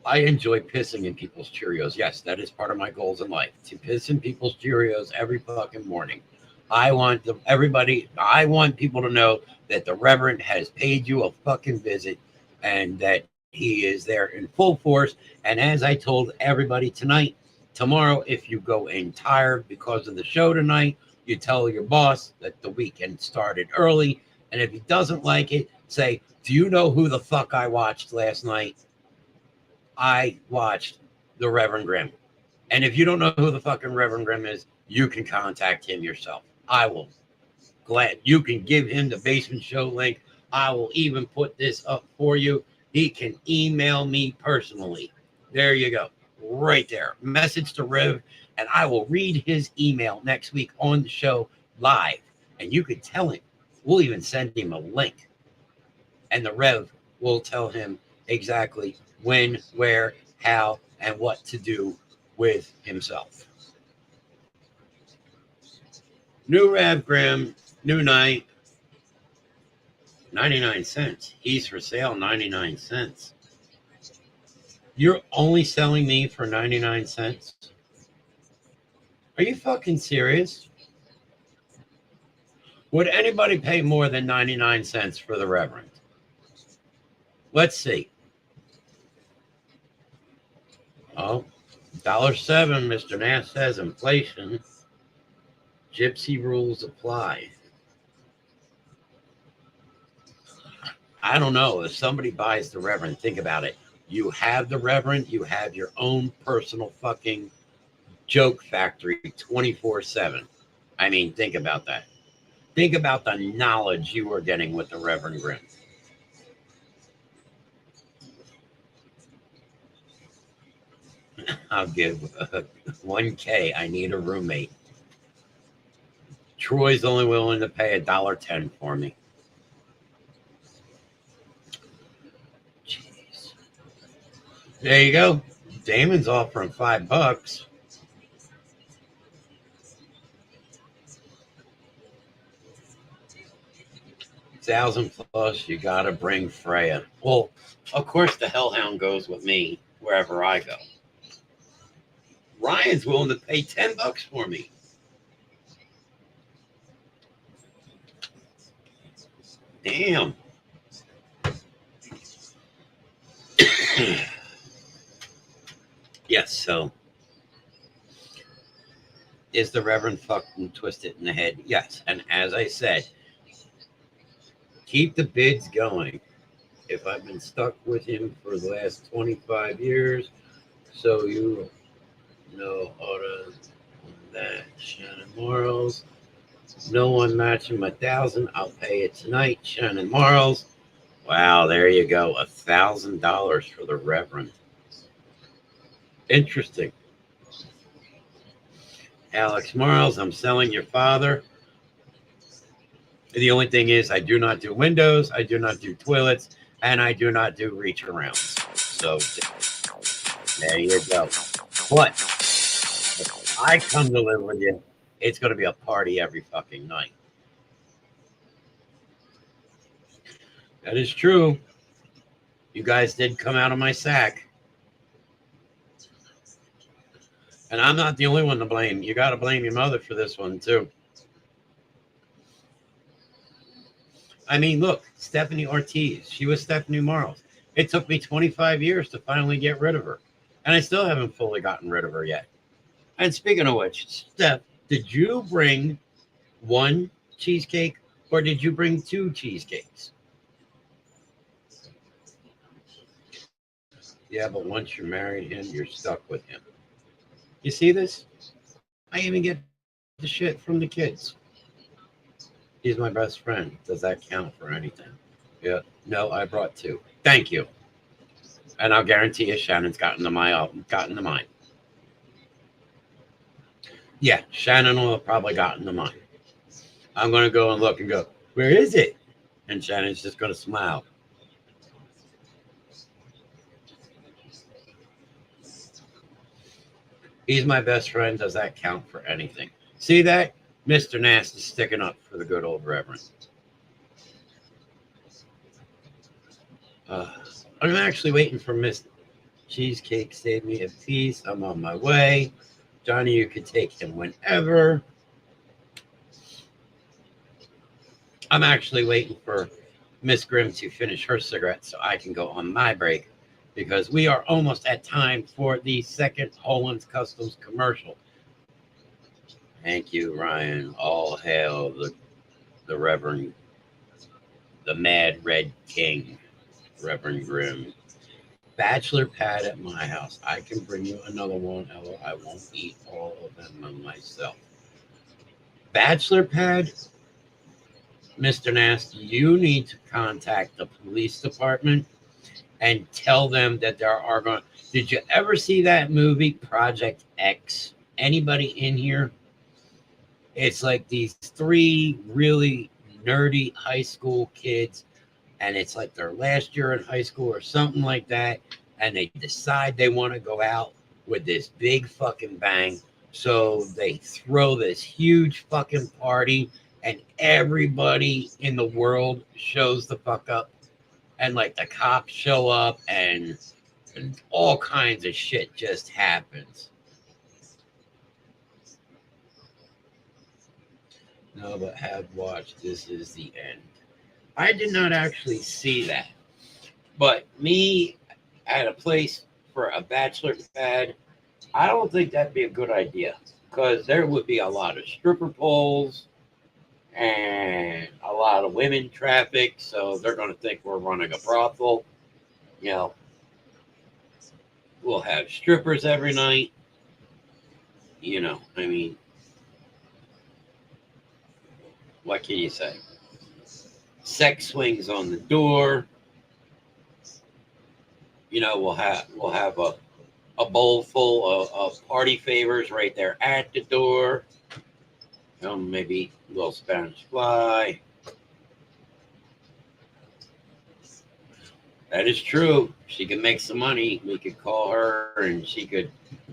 I enjoy pissing in people's Cheerios. Yes, that is part of my goals in life, to piss in people's Cheerios every fucking morning. I want people to know that the Reverend has paid you a fucking visit and that he is there in full force. And as I told everybody tonight, tomorrow, if you go in tired because of the show tonight, you tell your boss that the weekend started early. And if he doesn't like it, say, do you know who the fuck I watched last night? I watched the Reverend Grimm. And if you don't know who the fucking Reverend Grimm is, you can contact him yourself. I will. Glad you can give him the basement show link. I will even put this up for you. He can email me personally. There you go. Right there. Message to Rev, and I will read his email next week on the show live. And you could tell him. We'll even send him a link. And the Rev will tell him exactly when, where, how, and what to do with himself. New Rev Grimm, new night, 99 cents. He's for sale, 99 cents. You're only selling me for 99 cents? Are you fucking serious? Would anybody pay more than 99 cents for the Reverend? Let's see. Oh, $1.07, Mr. Nass says inflation. Gypsy rules apply. I don't know. If somebody buys the Reverend, think about it. You have the Reverend, you have your own personal fucking joke factory 24/7. I mean, think about that. Think about the knowledge you are getting with the Reverend Grimm. I'll give $1K. I need a roommate. Troy's only willing to pay $1.10 for me. Jeez. There you go. Damon's offering $5. 1,000 plus. You gotta bring Freya. Well, of course the Hellhound goes with me wherever I go. Ryan's willing to pay $10 for me. Damn. Yes, so is the Reverend fucking twisted in the head? Yes. And as I said, keep the bids going. If I've been stuck with him for the last 25 years, so you know all of that Shannon Morals. No one matching my 1,000. I'll pay it tonight. Shannon Marles. Wow, there you go. $1,000 for the Reverend. Interesting. Alex Marles, I'm selling your father. The only thing is I do not do windows, I do not do toilets, and I do not do reach arounds. So there you go. But if I come to live with you, it's going to be a party every fucking night. That is true. You guys did come out of my sack. And I'm not the only one to blame. You got to blame your mother for this one, too. I mean, look, Stephanie Ortiz. She was Stephanie Marles. It took me 25 years to finally get rid of her. And I still haven't fully gotten rid of her yet. And speaking of which, Steph, did you bring one cheesecake or did you bring two cheesecakes? Yeah, but once you married him, you're stuck with him. You see this? I even get the shit from the kids. He's my best friend. Does that count for anything? Yeah. No, I brought two. Thank you. And I'll guarantee you Shannon's gotten to mine. Yeah, Shannon will have probably gotten to mine. I'm going to go and look and go, where is it? And Shannon's just going to smile. He's my best friend. Does that count for anything? See that? Mr. Nasty sticking up for the good old Reverend. I'm actually waiting for Miss Cheesecake. Save me a piece. I'm on my way. Johnny, you could take him whenever. I'm actually waiting for Miss Grimm to finish her cigarette so I can go on my break because we are almost at time for the second Holland's Customs commercial. Thank you, Ryan. All hail the Reverend, the Mad Red King, Reverend Grimm. Bachelor pad at my house. I can bring you another one, Ella. I won't eat all of them myself. Bachelor pad? Mr. Nasty, you need to contact the police department and tell them that there are going. Did you ever see that movie, Project X? Anybody in here? It's like these three really nerdy high school kids, and it's like their last year in high school or something like that, and they decide they want to go out with this big fucking bang. So they throw this huge fucking party, and everybody in the world shows the fuck up. And like the cops show up, and all kinds of shit just happens. No, but have watched This Is the End. I did not actually see that. But me at a place for a bachelor pad, I don't think that'd be a good idea. Because there would be a lot of stripper poles and a lot of women traffic. So they're going to think we're running a brothel. You know, we'll have strippers every night. You know, I mean, what can you say? Sex swings on the door. You know, we'll have a bowl full of party favors right there at the door. You know, maybe a little Spanish fly. That is true. She can make some money. We could call her and she could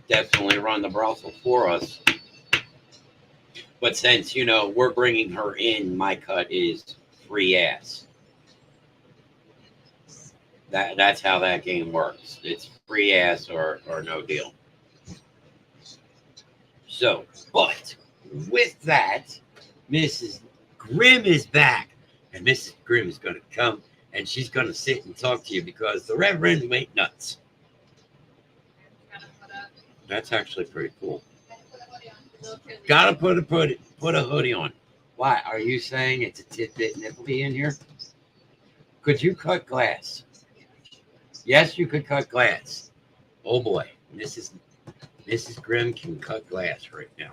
definitely run the brothel for us. But since, you know, we're bringing her in, my cut is free ass. That's how that game works. It's free ass or no deal. So, but with that, Mrs. Grimm is back. And Mrs. Grimm is going to come and she's going to sit and talk to you because the Reverend went nuts. That's actually pretty cool. Gotta put a hoodie on. Why? Are you saying it's a tidbit nipply in here? Could you cut glass? Yes, you could cut glass. Oh boy, Mrs. Grimm can cut glass right now.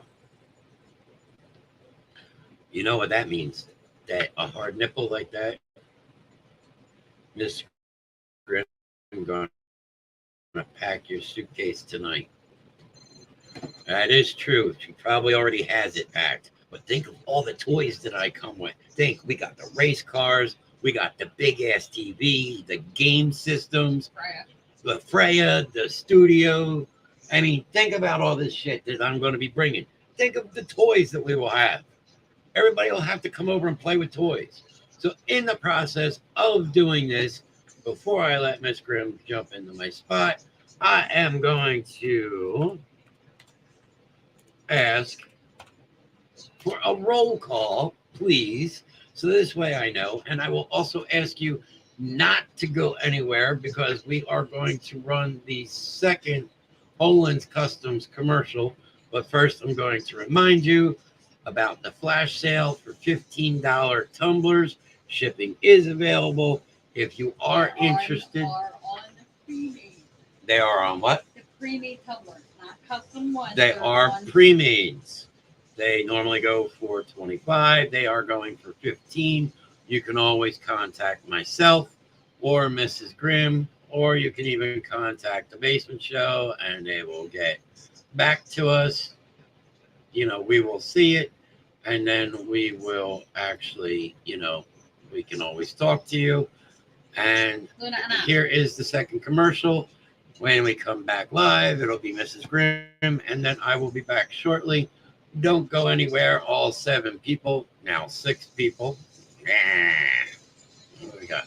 You know what that means? That a hard nipple like that, Miss Grimm, I'm going to pack your suitcase tonight. That is true. She probably already has it packed. But think of all the toys that I come with. Think, we got the race cars, we got the big ass TV, the game systems, the Freya, the studio. I mean, think about all this shit that I'm going to be bringing. Think of the toys that we will have. Everybody will have to come over and play with toys. So in the process of doing this, before I let Miss Grimm jump into my spot, I am going to ask for a roll call, please. So this way I know. And I will also ask you not to go anywhere because we are going to run the second Poland's Customs commercial. But first, I'm going to remind you about the flash sale for $15 tumblers. Shipping is available. If you are interested, they are on what? The pre-made tumblers, not custom ones. They They're are ones- pre-mades. They normally go for $25. They are going for $15. You can always contact myself or Mrs. Grimm, or you can even contact the Basement Show and they will get back to us. You know, we will see it and then we will actually, you know, we can always talk to you. And Luna and I. here is the second commercial. When we come back live, it'll be Mrs. Grimm, and then I will be back shortly. Don't go anywhere. All 7 people, now 6 people. What do we got?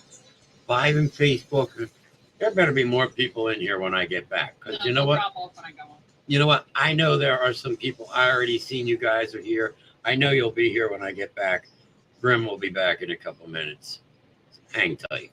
5 in Facebook. There better be more people in here when I get back. Because you know what? You know what? I know there are some people. I already seen you guys are here. I know you'll be here when I get back. Grimm will be back in a couple minutes. Hang tight.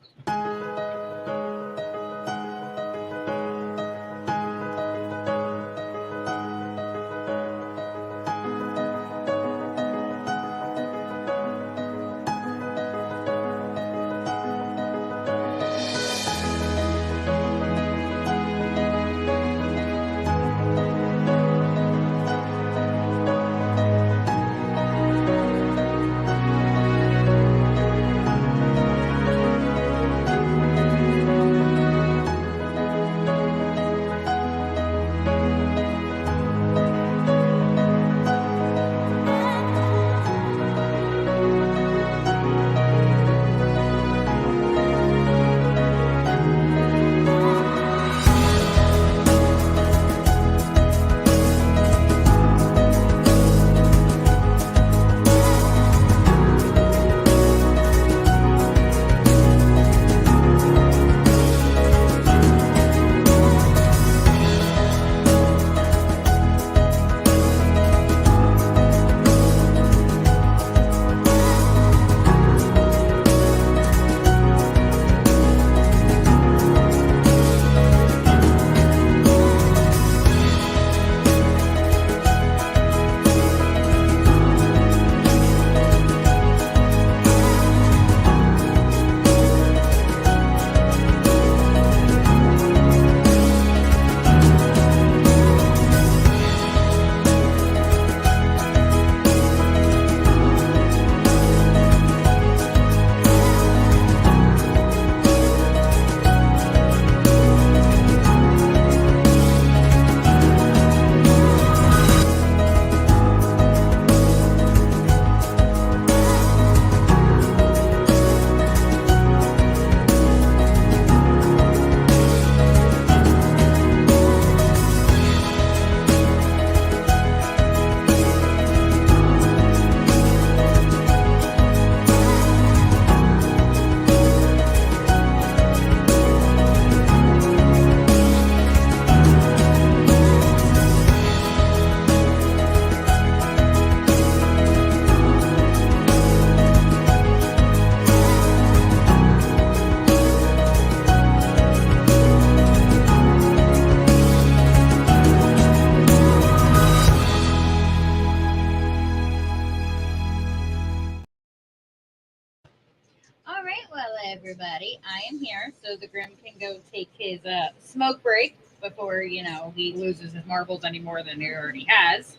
Everybody, I am here so the Grimm can go take his smoke break before, you know, he loses his marbles any more than he already has.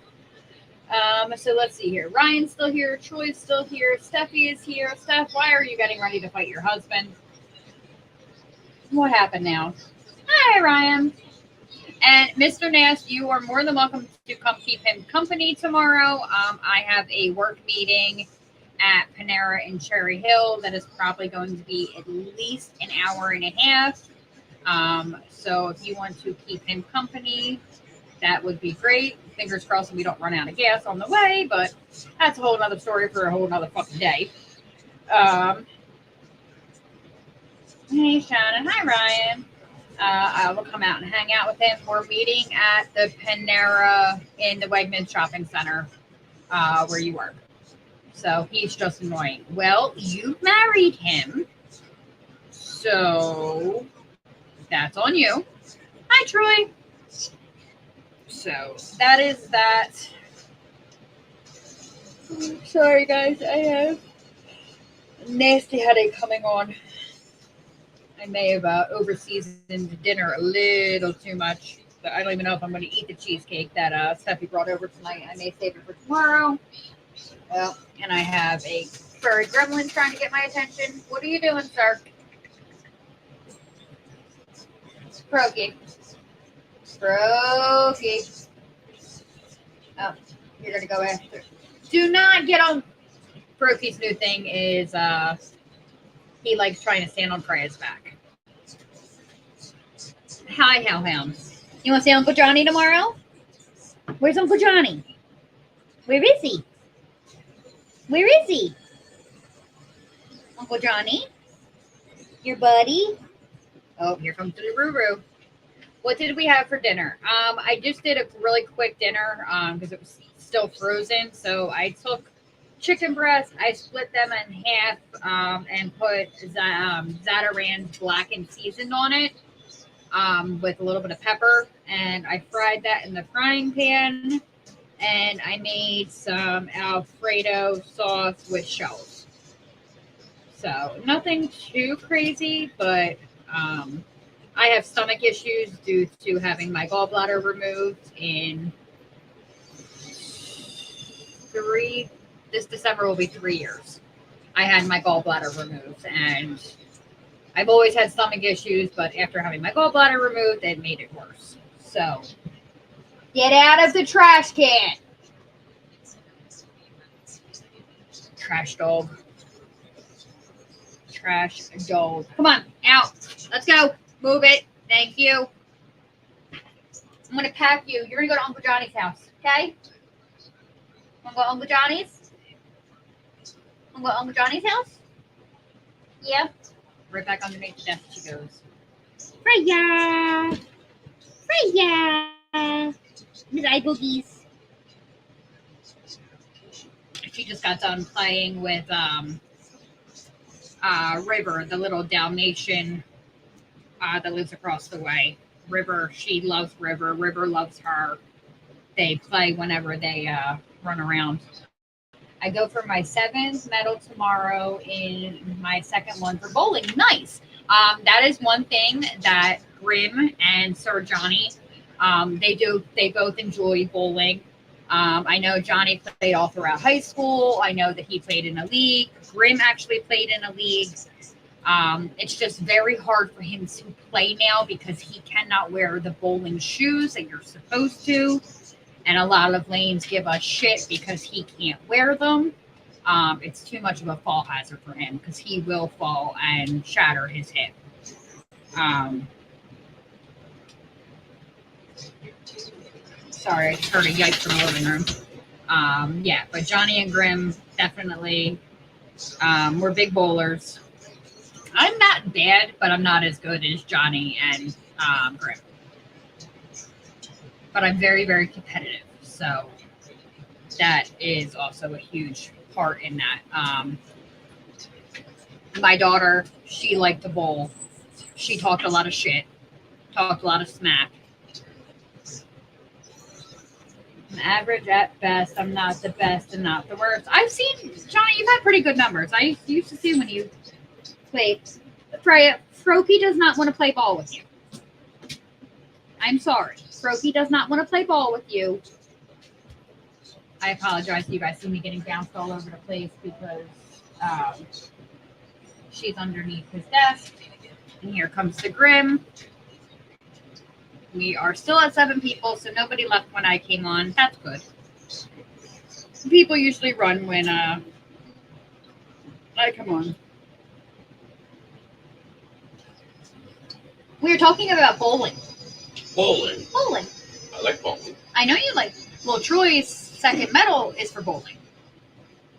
So let's see here. Ryan's still here. Troy's still here. Steffi is here. Steph, why are you getting ready to fight your husband? What happened now? Hi, Ryan. And Mr. Nast, you are more than welcome to come keep him company tomorrow. I have a work meeting at Panera in Cherry Hill that is probably going to be at least an hour and a half. So if you want to keep him company, that would be great. Fingers crossed we don't run out of gas on the way, but that's a whole nother story for a whole nother fucking day. Hey, Shannon. Hi, Ryan. I will come out and hang out with him. We're meeting at the Panera in the Wegmans Shopping Center where you work. So he's just annoying. Well, you married him, so that's on you. Hi, Troy. So that is that. Sorry, guys. I have a nasty headache coming on. I may have overseasoned dinner a little too much, but I don't even know if I'm going to eat the cheesecake that Steffi brought over tonight. I may save it for tomorrow. Well, and I have a furry gremlin trying to get my attention. What are you doing, sir? Croaky. Croaky. Oh, you're going to go after. Do not get on. Croaky's new thing is he likes trying to stand on Freya's back. Hi, Hellhound. You want to see Uncle Johnny tomorrow? Where's Uncle Johnny? Where is he? Where is he? Uncle Johnny? Your buddy? Oh, here comes the Ruru. What did we have for dinner? I just did a really quick dinner because it was still frozen. So I took chicken breast, I split them in half and put Zatarain's blackened seasoned on it with a little bit of pepper. And I fried that in the frying pan. And I made some Alfredo sauce with shells. So nothing too crazy, but I have stomach issues due to having my gallbladder removed in this December will be 3 years. I had my gallbladder removed, and I've always had stomach issues, but after having my gallbladder removed, it made it worse. So get out of the trash can. Trash dog. Trash dog. Come on, out. Let's go. Move it. Thank you. I'm going to pack you. You're going to go to Uncle Johnny's house, okay? Want to go to Uncle Johnny's? Want to go to Uncle Johnny's house? Yeah. Right back underneath the desk she goes. Freya! Freya! Miss Eye Boogies. She just got done playing with River, the little Dalmatian that lives across the way. River, she loves River. River loves her. They play whenever they run around. I go for my 7th medal tomorrow in my second one for bowling. Nice. That is one thing that Grimm and Sir Johnny, they both enjoy bowling. I know Johnny played all throughout high school. I know that he played in a league. Grimm actually played in a league. It's just very hard for him to play now because he cannot wear the bowling shoes that you're supposed to. And a lot of lanes give us shit because he can't wear them. It's too much of a fall hazard for him because he will fall and shatter his hip. Sorry, I just heard a yike from the living room. Yeah, but Johnny and Grimm definitely we're big bowlers. I'm not bad, but I'm not as good as Johnny and Grimm. But I'm very, very competitive. So that is also a huge part in that. My daughter, she liked to bowl. She talked a lot of shit, talked a lot of smack. I'm average at best. I'm not the best and not the worst. I've seen, Johnny, you've had pretty good numbers. I used to see when you played. Freya, Froky does not want to play ball with you. I'm sorry. Froky does not want to play ball with you. I apologize if you guys see me getting bounced all over the place because she's underneath his desk. And here comes the Grimm. We are still at 7 people, so nobody left when I came on. That's good. People usually run when I come on. We were talking about bowling. Bowling. Bowling. I like bowling. I know you like. Well, Troy's second medal is for bowling.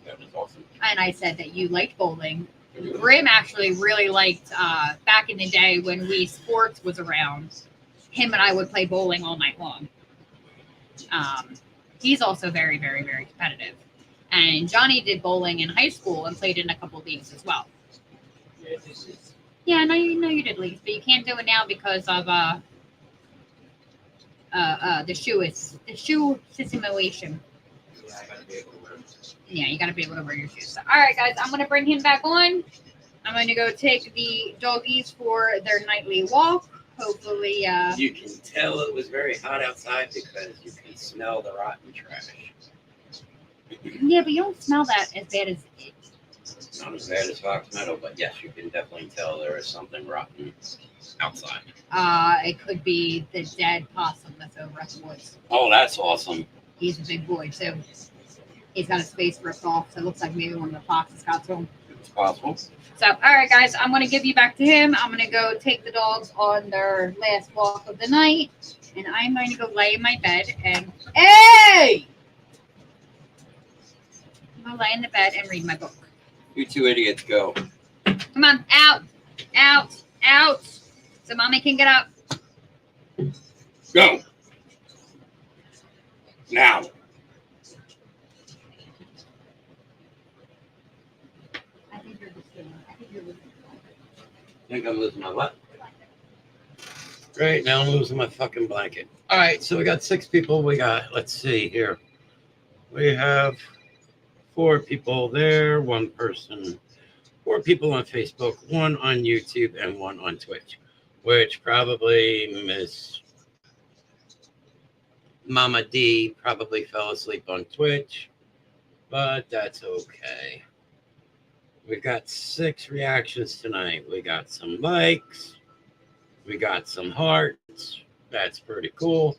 That is awesome. And I said that you liked bowling. Grimm actually really liked, back in the day when Wii Sports was around, him and I would play bowling all night long. He's also very, very, very competitive. And Johnny did bowling in high school and played in a couple leagues as well. Yeah, I know you did leagues, but you can't do it now because of the shoe situation. Yeah, you gotta be able to wear your shoes. So, all right, guys, I'm gonna bring him back on. I'm gonna go take the doggies for their nightly walk. Hopefully, You can tell it was very hot outside because you can smell the rotten trash. yeah, but you don't smell that as bad as it. Not as bad as Fox Meadow, but yes, you can definitely tell there is something rotten outside. It could be the dead possum that's over at the woods. Oh, that's awesome. He's a big boy too. He's got his face ripped off, so it looks like maybe one of the foxes got to him. It's possible. So, all right, guys, I'm going to give you back to him. I'm going to go take the dogs on their last walk of the night, and I'm going to go lay in my bed and, hey! I'm going to lay in the bed and read my book. You two idiots go. Come on, out, out, out, so Mommy can get up. Go. Now. I think you're just kidding. I think you're losing. Think I'm losing my what? Great, now I'm losing my fucking blanket. All right, so we got 6 people. We got, let's see here. We have 4 people there, 1 person, 4 people on Facebook, 1 on YouTube, and 1 on Twitch, which probably Miss Mama D probably fell asleep on Twitch, but that's okay. We've got 6 reactions tonight. We got some likes. We got some hearts. That's pretty cool.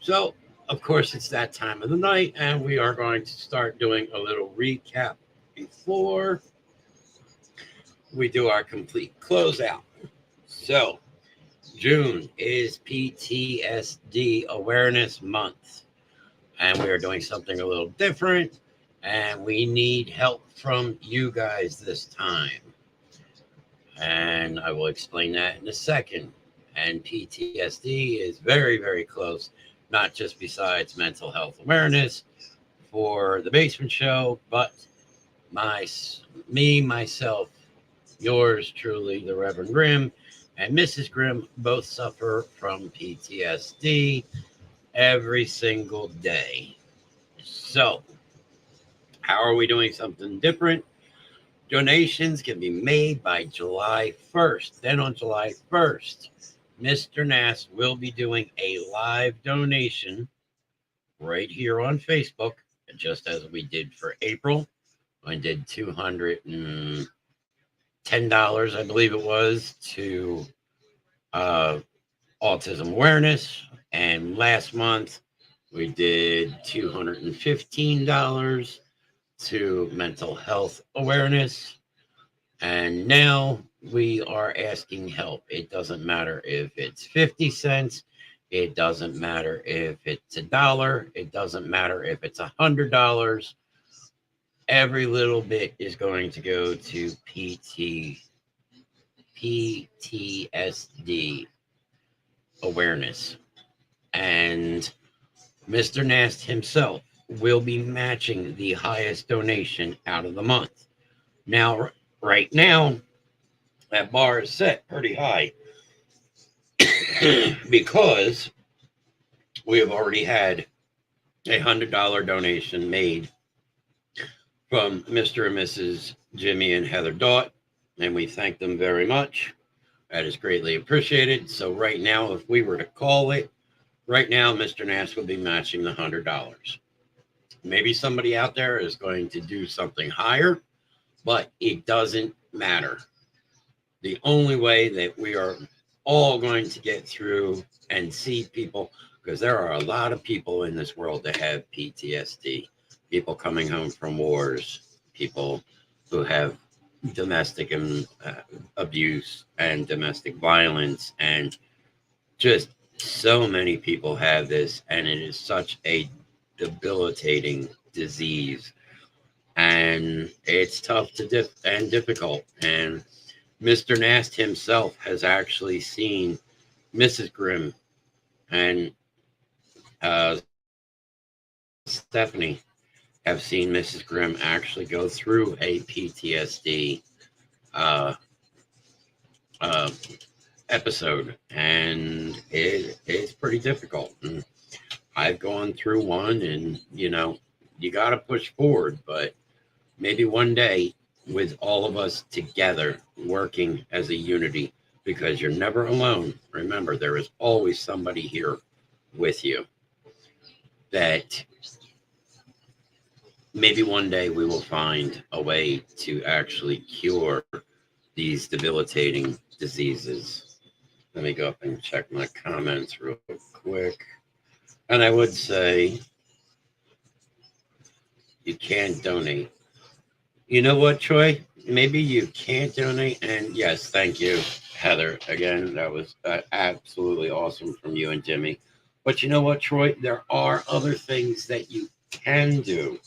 So, of course, it's that time of the night, and we are going to start doing a little recap before we do our complete closeout. So, June is PTSD Awareness Month, and we are doing something a little different, and we need help from you guys this time. And I will explain that in a second. And PTSD is very, very close, not just besides mental health awareness for the Basement Show, but myself, yours truly, the Reverend Grimm, and Mrs. Grimm both suffer from PTSD every single day. So, how are we doing something different? Donations can be made by July 1st. Then on July 1st, Mr. Nass will be doing a live donation right here on Facebook, just as we did for April. I did $210, I believe it was, to autism awareness. And last month, we did $215 to mental health awareness. And now we are asking help. It doesn't matter if it's 50 cents. It doesn't matter if it's $1. It doesn't matter if it's $100. Every little bit is going to go to PTSD awareness. And Mr. Nast himself will be matching the highest donation out of the month. Now, right now, that bar is set pretty high because we have already had a $100 donation made from Mr. and Mrs. Jimmy and Heather Daught, and we thank them very much. That is greatly appreciated. So right now, if we were to call it, right now, Mr. Nass would be matching the $100. Maybe somebody out there is going to do something higher, but it doesn't matter. The only way that we are all going to get through and see people, because there are a lot of people in this world that have PTSD, people coming home from wars, people who have domestic abuse and domestic violence, and just so many people have this, and it is such a debilitating disease, and it's tough to difficult. And Mr. Nast himself has actually seen Mrs. Grimm and Stephanie have seen Mrs. Grimm actually go through a PTSD episode, and it's pretty difficult. And I've gone through one, and you got to push forward, but maybe one day with all of us together working as a unity, because you're never alone. Remember, there is always somebody here with you, that maybe one day we will find a way to actually cure these debilitating diseases. Let me go up and check my comments real quick. And I would say you can't donate. You know what, Troy? Maybe you can't donate. And yes, thank you, Heather. Again, that was absolutely awesome from you and Jimmy. But you know what, Troy? There are other things that you can do.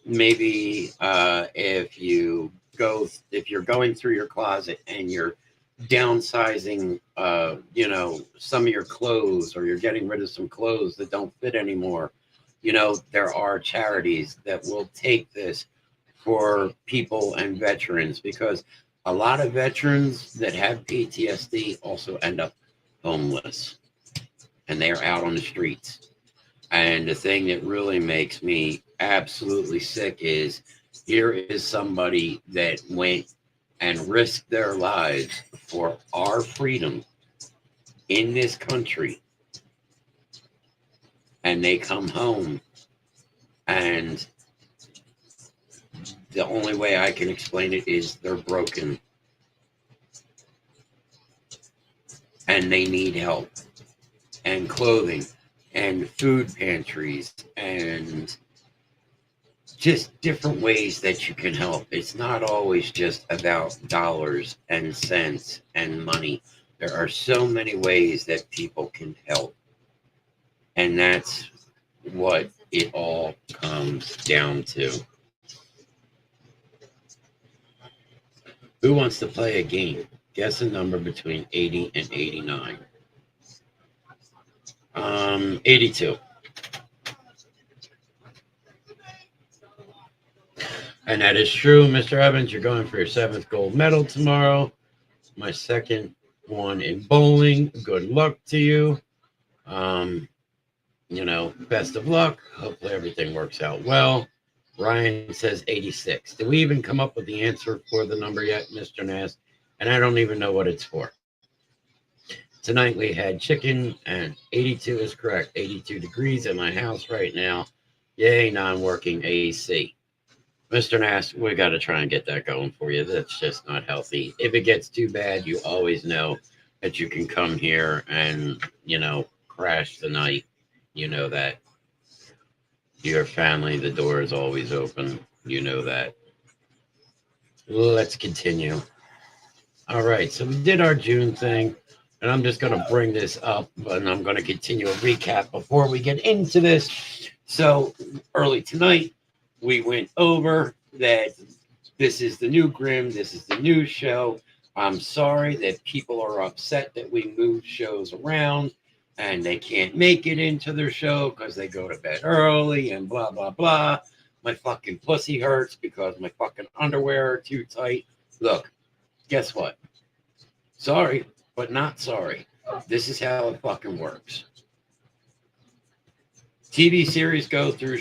Maybe if you're going through your closet and you're downsizing, some of your clothes, or you're getting rid of some clothes that don't fit anymore, there are charities that will take this for people and veterans, because a lot of veterans that have PTSD also end up homeless, and they're out on the streets. And the thing that really makes me absolutely sick is, here is somebody that went and risked their lives for our freedom in this country, and they come home, and the only way I can explain it is they're broken, and they need help, and clothing, and food pantries, and just different ways that you can help. It's not always just about dollars and cents and money. There are so many ways that people can help, and that's what it all comes down to. Who wants to play a game? Guess a number between 80 and 89. 82. And that is true, Mr. Evans. You're going for your 7th gold medal tomorrow. My 2nd one in bowling. Good luck to you. Best of luck. Hopefully everything works out well. Ryan says 86. Did we even come up with the answer for the number yet, Mr. Nast? And I don't even know what it's for. Tonight we had chicken, and 82 is correct. 82 degrees in my house right now. Yay, non-working AC. Mr. Nast, we got to try and get that going for you. That's just not healthy. If it gets too bad, you always know that you can come here and, crash the night. You know that. Your family, the door is always open. You know that. Let's continue. All right, so we did our June thing, and I'm just going to bring this up, and I'm going to continue a recap before we get into this. So early tonight, we went over that this is the new Grimm. This is the new show. I'm sorry that people are upset that we moved shows around and they can't make it into their show because they go to bed early and blah, blah, blah. My fucking pussy hurts because my fucking underwear are too tight. Look, guess what? Sorry, but not sorry. This is how it fucking works. TV series go through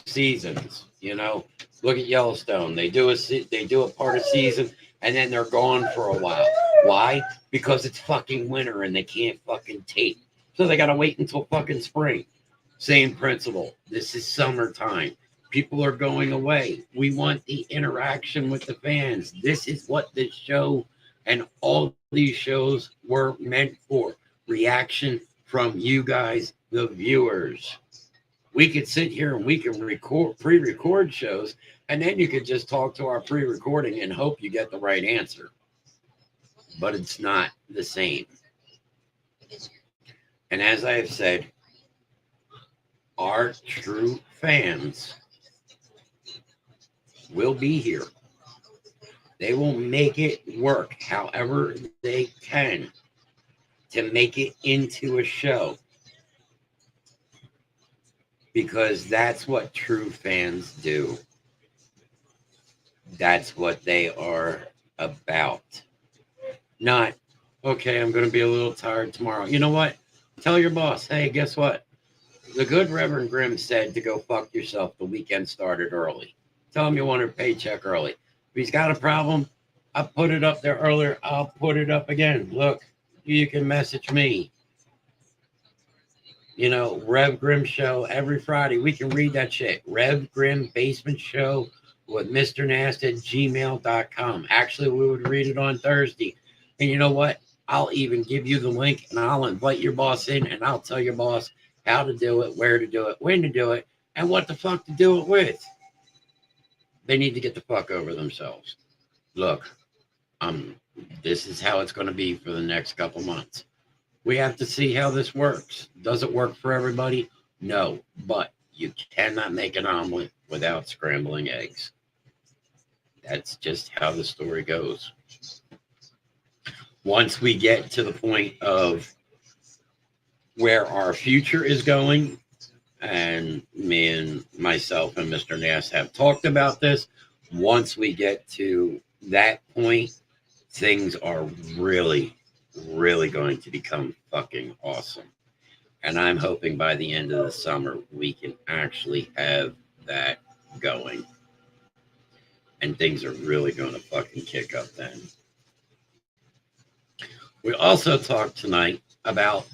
seasons. Look at Yellowstone. They do a part of season, and then they're gone for a while. Why? Because it's fucking winter and they can't fucking tape. So they gotta wait until fucking spring. Same principle. This is summertime. People are going away. We want the interaction with the fans. This is what this show and all these shows were meant for. Reaction from you guys, the viewers. We could sit here and we can record pre-record shows, and then you could just talk to our pre-recording and hope you get the right answer. But it's not the same. And as I have said, our true fans will be here. They will make it work however they can to make it into a show. Because that's what true fans do. That's what they are about. Not, okay, I'm going to be a little tired tomorrow. You know what? Tell your boss, hey, guess what? The good Rev Grimm said to go fuck yourself. The weekend started early. Tell him you want a paycheck early. If he's got a problem, I put it up there earlier. I'll put it up again. Look, you can message me. You know, Rev Grimm show every Friday. We can read that shit. Rev Grimm basement show with Mr. Nast at gmail.com. Actually, we would read it on Thursday. And you know what? I'll even give you the link and I'll invite your boss in and I'll tell your boss how to do it, where to do it, when to do it, and what the fuck to do it with. They need to get the fuck over themselves. Look, this is how it's going to be for the next couple months. We have to see how this works. Does it work for everybody? No, but you cannot make an omelet without scrambling eggs. That's just how the story goes. Once we get to the point of where our future is going, and me and myself and Mr. Nass have talked about this, once we get to that point, things are really going to become fucking awesome. And I'm hoping by the end of the summer, we can actually have that going. And things are really going to fucking kick up then. We also talked tonight about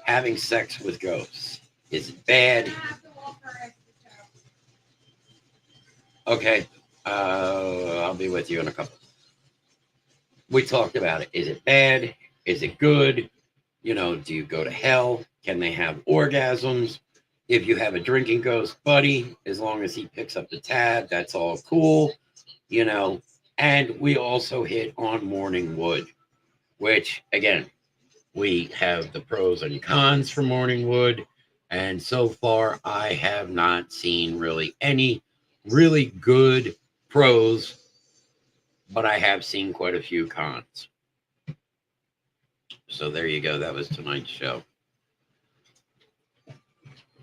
having sex with ghosts. Is it bad? Okay. I'll be with you in a couple. We talked about it. Is it bad? Is it good? You know, do you go to hell? Can they have orgasms? If you have a drinking ghost buddy, as long as he picks up the tab, that's all cool. You know, and we also hit on morning wood, which, again, we have the pros and cons for morning wood. And so far, I have not seen really any really good pros, but I have seen quite a few cons. So there you go. That was tonight's show.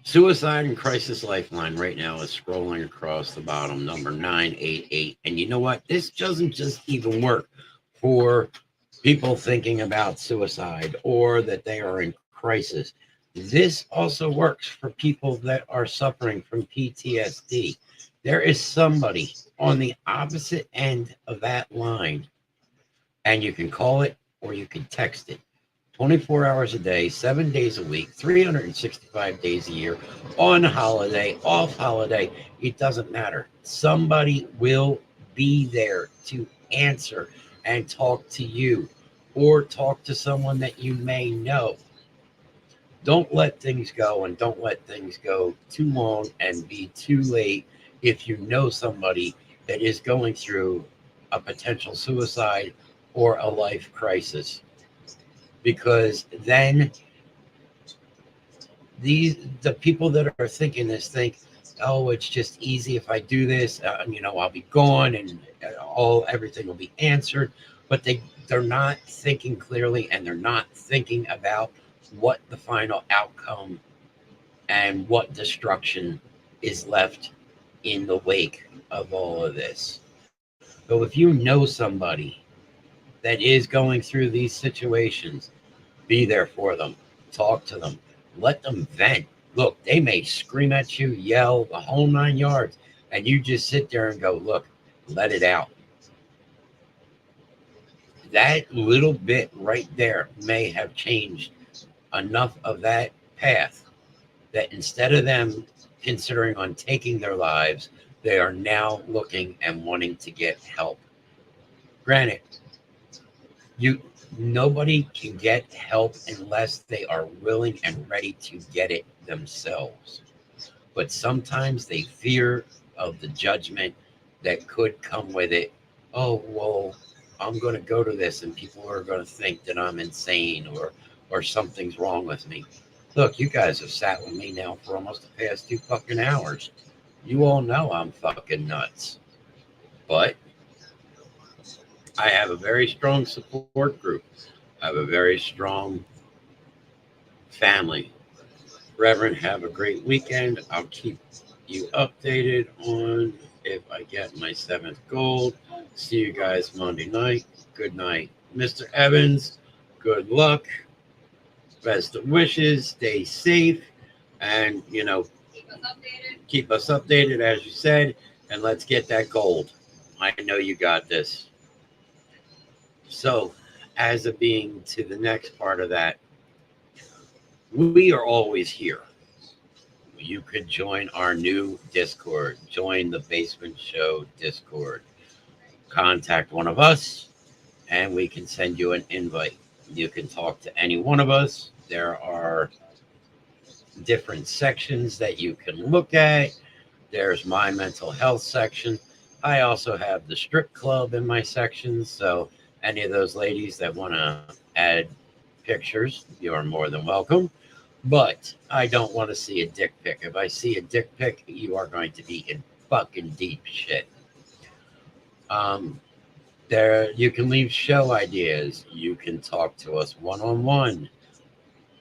Suicide and Crisis Lifeline right now is scrolling across the bottom, number 988. And you know what? This doesn't just even work for people thinking about suicide or that they are in crisis. This also works for people that are suffering from PTSD. There is somebody on the opposite end of that line, and you can call it or you can text it. 24 hours a day, 7 days a week, 365 days a year, on holiday, off holiday, it doesn't matter. Somebody will be there to answer and talk to you or talk to someone that you may know. Don't let things go, and don't let things go too long and be too late if you know somebody that is going through a potential suicide or a life crisis. Because then the people that are thinking this think, oh, it's just easy if I do this, you know, I'll be gone and everything will be answered. But they're not thinking clearly, and they're not thinking about what the final outcome and what destruction is left in the wake of all of this. So if you know somebody that is going through these situations, be there for them. Talk to them. Let them vent. Look, they may scream at you, yell, the whole 9 yards, and you just sit there and go, look, let it out. That little bit right there may have changed enough of that path that instead of them considering on taking their lives, they are now looking and wanting to get help. Granted, nobody can get help unless they are willing and ready to get it themselves. But sometimes they fear of the judgment that could come with it. Oh, well, I'm going to go to this and people are going to think that I'm insane or something's wrong with me. Look, you guys have sat with me now for almost the past 2 fucking hours. You all know I'm fucking nuts. But I have a very strong support group. I have a very strong family. Reverend, have a great weekend. I'll keep you updated on if I get my 7th gold. See you guys Monday night. Good night. Mr. Evans, good luck. Best of wishes. Stay safe. And, keep us updated, as you said. And let's get that gold. I know you got this. So, as a being to the next part of that, we are always here. You could join our new Discord. Join the Basement Show Discord. Contact one of us, and we can send you an invite. You can talk to any one of us. There are different sections that you can look at. There's my mental health section. I also have the strip club in my section, so any of those ladies that want to add pictures, you are more than welcome. But I don't want to see a dick pic. If I see a dick pic, you are going to be in fucking deep shit. There, you can leave show ideas. You can talk to us one-on-one.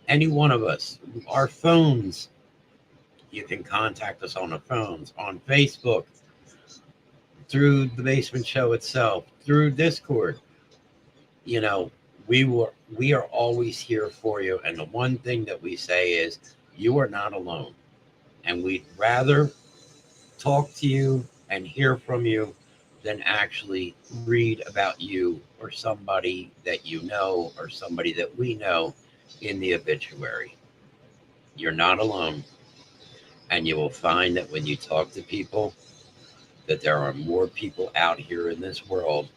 Any one of us. Our phones. You can contact us on the phones, on Facebook, through the Basement Show itself, through Discord. We are always here for you. And the one thing that we say is you are not alone. And we'd rather talk to you and hear from you than actually read about you or somebody that you know or somebody that we know in the obituary. You're not alone. And you will find that when you talk to people, that there are more people out here in this world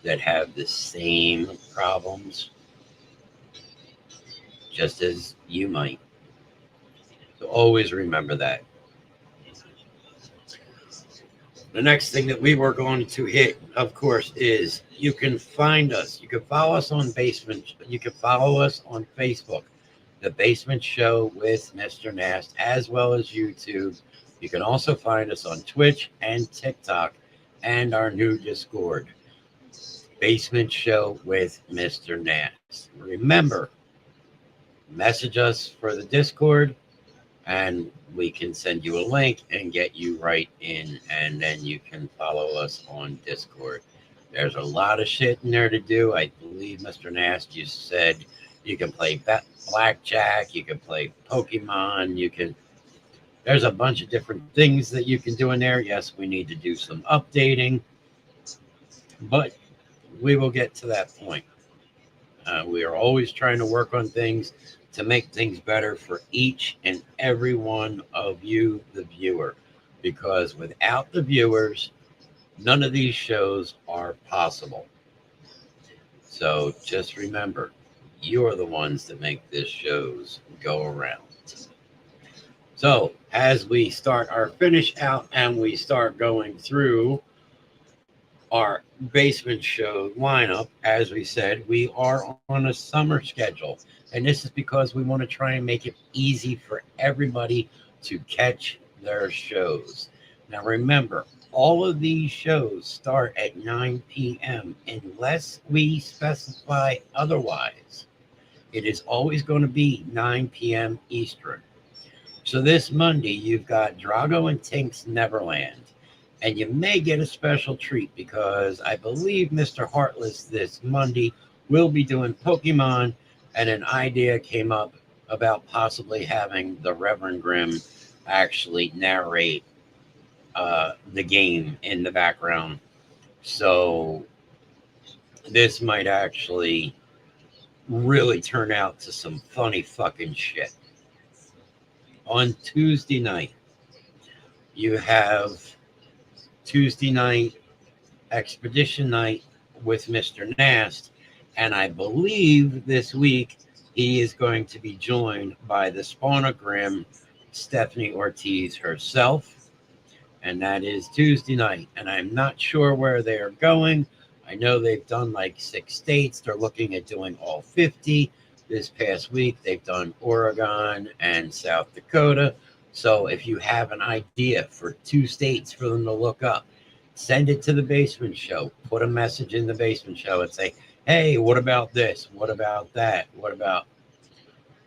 that have the same problems, just as you might. So always remember that. The next thing that we were going to hit, of course, is you can find us. You can follow us on Basement. You can follow us on Facebook, The Basement Show with Mr. Nast, as well as YouTube. You can also find us on Twitch and TikTok and our new Discord, Basement Show with Mr. Nast. Remember, message us for the Discord and we can send you a link and get you right in, and then you can follow us on Discord. There's a lot of shit in there to do. I believe, Mr. Nast, you said you can play blackjack, you can play Pokemon, there's a bunch of different things that you can do in there. Yes, we need to do some updating, but we will get to that point. We are always trying to work on things to make things better for each and every one of you, the viewer, because without the viewers, none of these shows are possible. So just remember, you are the ones that make these shows go around. So as we start our finish out and we start going through our Basement Show lineup, as we said, we are on a summer schedule. And this is because we want to try and make it easy for everybody to catch their shows. Now remember, all of these shows start at 9 p.m. unless we specify otherwise. It is always going to be 9 p.m. Eastern. So this Monday, you've got Drago and Tink's Neverland. And you may get a special treat because I believe Mr. Heartless this Monday will be doing Pokemon, and an idea came up about possibly having the Rev Grimm actually narrate the game in the background. So this might actually really turn out to some funny fucking shit. On Tuesday night, you have Tuesday night expedition night with Mr. Nast, and I believe this week he is going to be joined by the Spawner Grimm, Stephanie Ortiz herself, and that is Tuesday night. And I'm not sure where they are going. I know they've done like 6 states. They're looking at doing all 50. This past week, they've done Oregon and South Dakota. So if you have an idea for 2 states for them to look up, send it to the Basement Show. Put a message in the Basement Show and say, hey, what about this? What about that? What about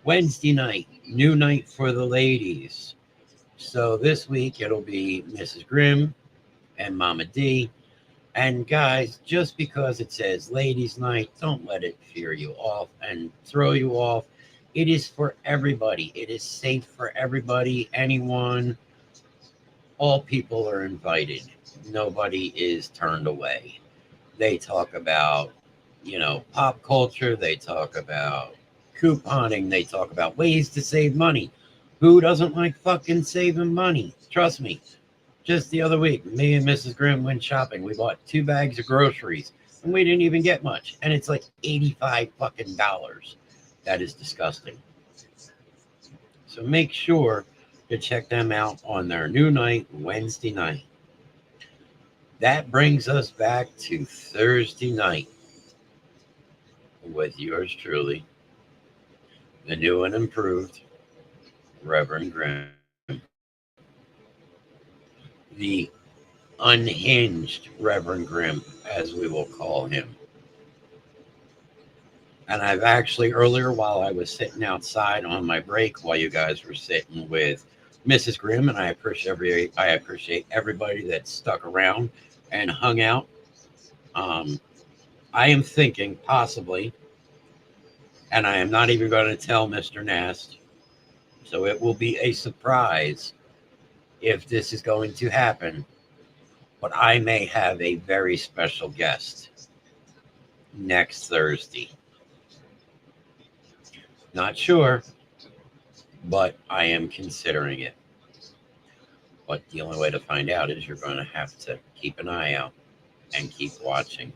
Wednesday night? New night for the ladies. So this week, it'll be Mrs. Grimm and Mama D. And guys, just because it says ladies night, don't let it fear you off and throw you off. It is for everybody. It is safe for everybody, anyone. All people are invited. Nobody is turned away. They talk about, pop culture. They talk about couponing. They talk about ways to save money. Who doesn't like fucking saving money? Trust me. Just the other week, me and Mrs. Grimm went shopping. We bought 2 bags of groceries, and we didn't even get much. And it's like $85 fucking dollars. That is disgusting. So make sure to check them out on their new night, Wednesday night. That brings us back to Thursday night with yours truly, the new and improved Reverend Grimm. The unhinged Reverend Grimm, as we will call him. And I've actually earlier, while I was sitting outside on my break, while you guys were sitting with Mrs. Grimm, and I appreciate everybody that stuck around and hung out. I am thinking possibly, and I am not even going to tell Mr. Nast, so it will be a surprise if this is going to happen, but I may have a very special guest next Thursday. Not sure, but I am considering it. But the only way to find out is you're going to have to keep an eye out and keep watching.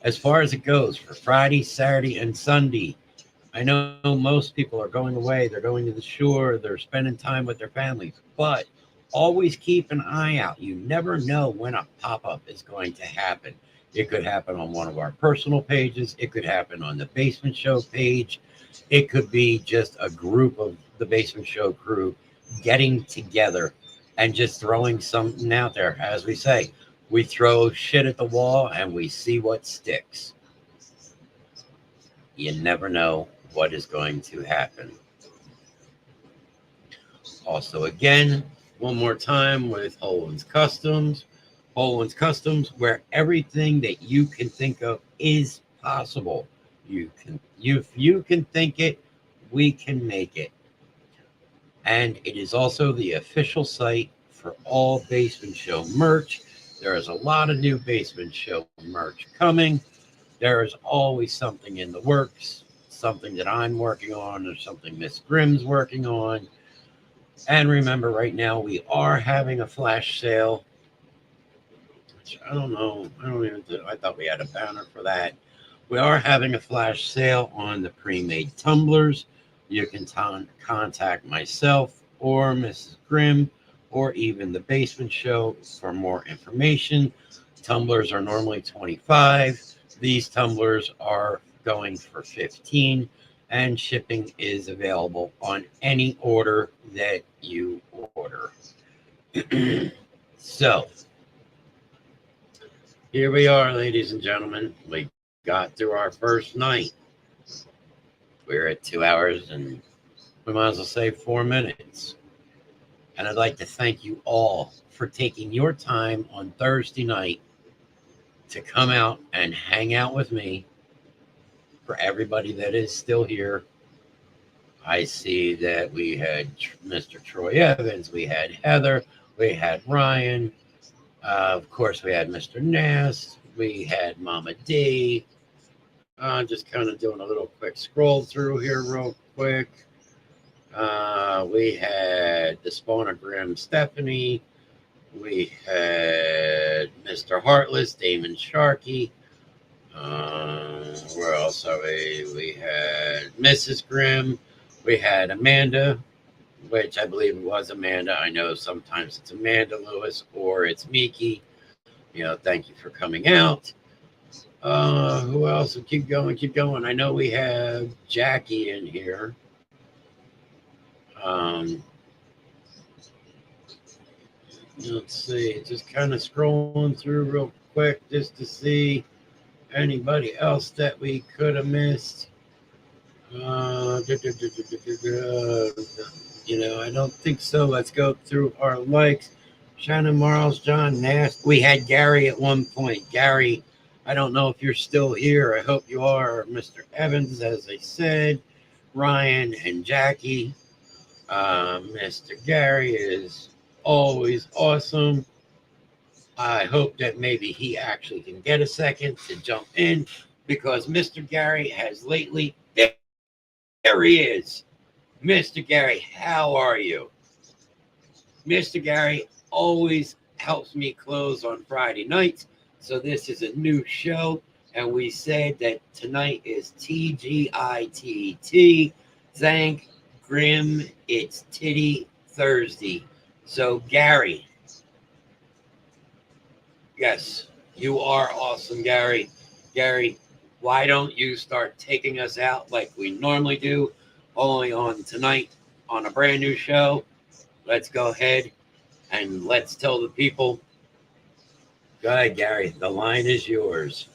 As far as it goes for Friday, Saturday, and Sunday, I know most people are going away. They're going to the shore. They're spending time with their families. But always keep an eye out. You never know when a pop-up is going to happen. It could happen on one of our personal pages. It could happen on the Basement Show page. It could be just a group of the Basement Show crew getting together and just throwing something out there. As we say, we throw shit at the wall and we see what sticks. You never know what is going to happen. Also, again, one more time with Holland's Customs. Holland's Customs, where everything that you can think of is possible. If you can think it, we can make it. And it is also the official site for all Basement Show merch. There is a lot of new Basement Show merch coming. There is always something in the works, something that I'm working on, or something Miss Grimm's working on. And remember, right now we are having a flash sale. Which I don't know. I thought we had a banner for that. We are having a flash sale on the pre-made tumblers. You can contact myself or Mrs. Grimm or even the Basement Show for more information. Tumblers are normally $25. These tumblers are going for $15, and shipping is available on any order that you order. So, here we are, ladies and gentlemen. We got through our first night. We're at 2 hours and we might as well say 4 minutes. And I'd like to thank you all for taking your time on Thursday night to come out and hang out with me. For everybody that is still here, I see that we had Mr. Troy Evans, we had Heather, we had Ryan, of course we had Mr. Nast, we had Mama D. Just kind of doing a little quick scroll through here real quick. We had the Spawner Grimm Stephanie. We had Mr. Heartless, Damon Sharkey. Where else are we? We had Mrs. Grimm. We had Amanda, which I believe it was Amanda. I know sometimes it's Amanda Lewis or it's Miki. Thank you for coming out. Who else? Keep going, keep going. I know we have Jackie in here. Let's see, just kind of scrolling through real quick just to see anybody else that we could have missed. I don't think so. Let's go through our likes. Shannon Marles, John Nash. We had Gary at one point. Gary, I don't know if you're still here. I hope you are. Mr. Evans, as I said. Ryan and Jackie. Mr. Gary is always awesome. I hope that maybe he actually can get a second to jump in because Mr. Gary has lately. There he is. Mr. Gary, how are you? Mr. Gary always helps me close on Friday nights. So this is a new show. And we said that tonight is TGIFT. Thank Grimm. It's Titty Thursday. So Gary. Yes, you are awesome, Gary. Gary, why don't you start taking us out like we normally do, only on tonight on a brand new show? Let's go ahead and let's tell the people. Go ahead, Gary. The line is yours.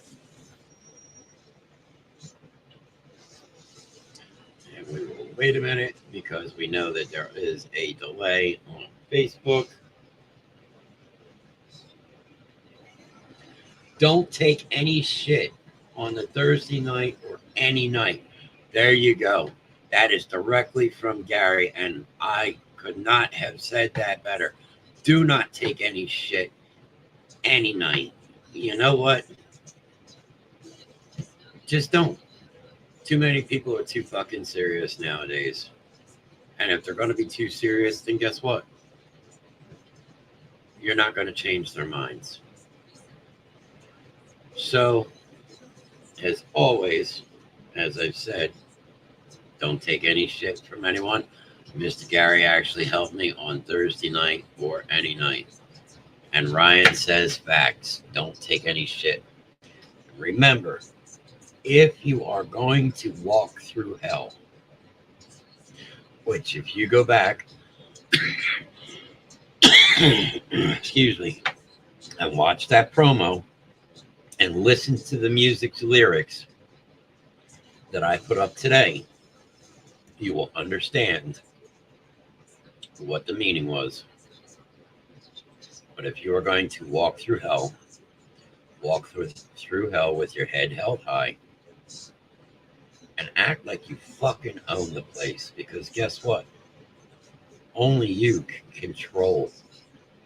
And we will wait a minute because we know that there is a delay on Facebook. Don't take any shit on the Thursday night or any night. There you go. That is directly from Gary, and I could not have said that better. Do not take any shit any night. You know what? Just don't. Too many people are too fucking serious nowadays. And if they're going to be too serious, then guess what? You're not going to change their minds. So, as always, as I've said, don't take any shit from anyone. Mr. Gary actually helped me on Thursday night or any night. And Ryan says facts. Don't take any shit. Remember, if you are going to walk through hell, which if you go back, excuse me, and watch that promo, and listen to the music's lyrics that I put up today, you will understand what the meaning was. But if you are going to walk through hell, walk through hell with your head held high and act like you fucking own the place, because guess what? Only you can control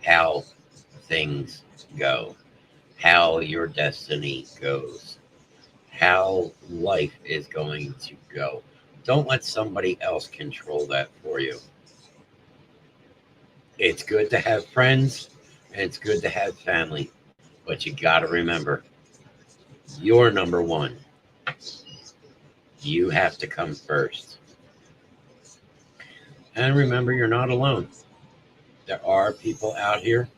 how things go, how your destiny goes, how life is going to go. Don't let somebody else control that for you. It's good to have friends and it's good to have family, but you got to remember, you're number one. You have to come first. And remember, you're not alone. There are people out here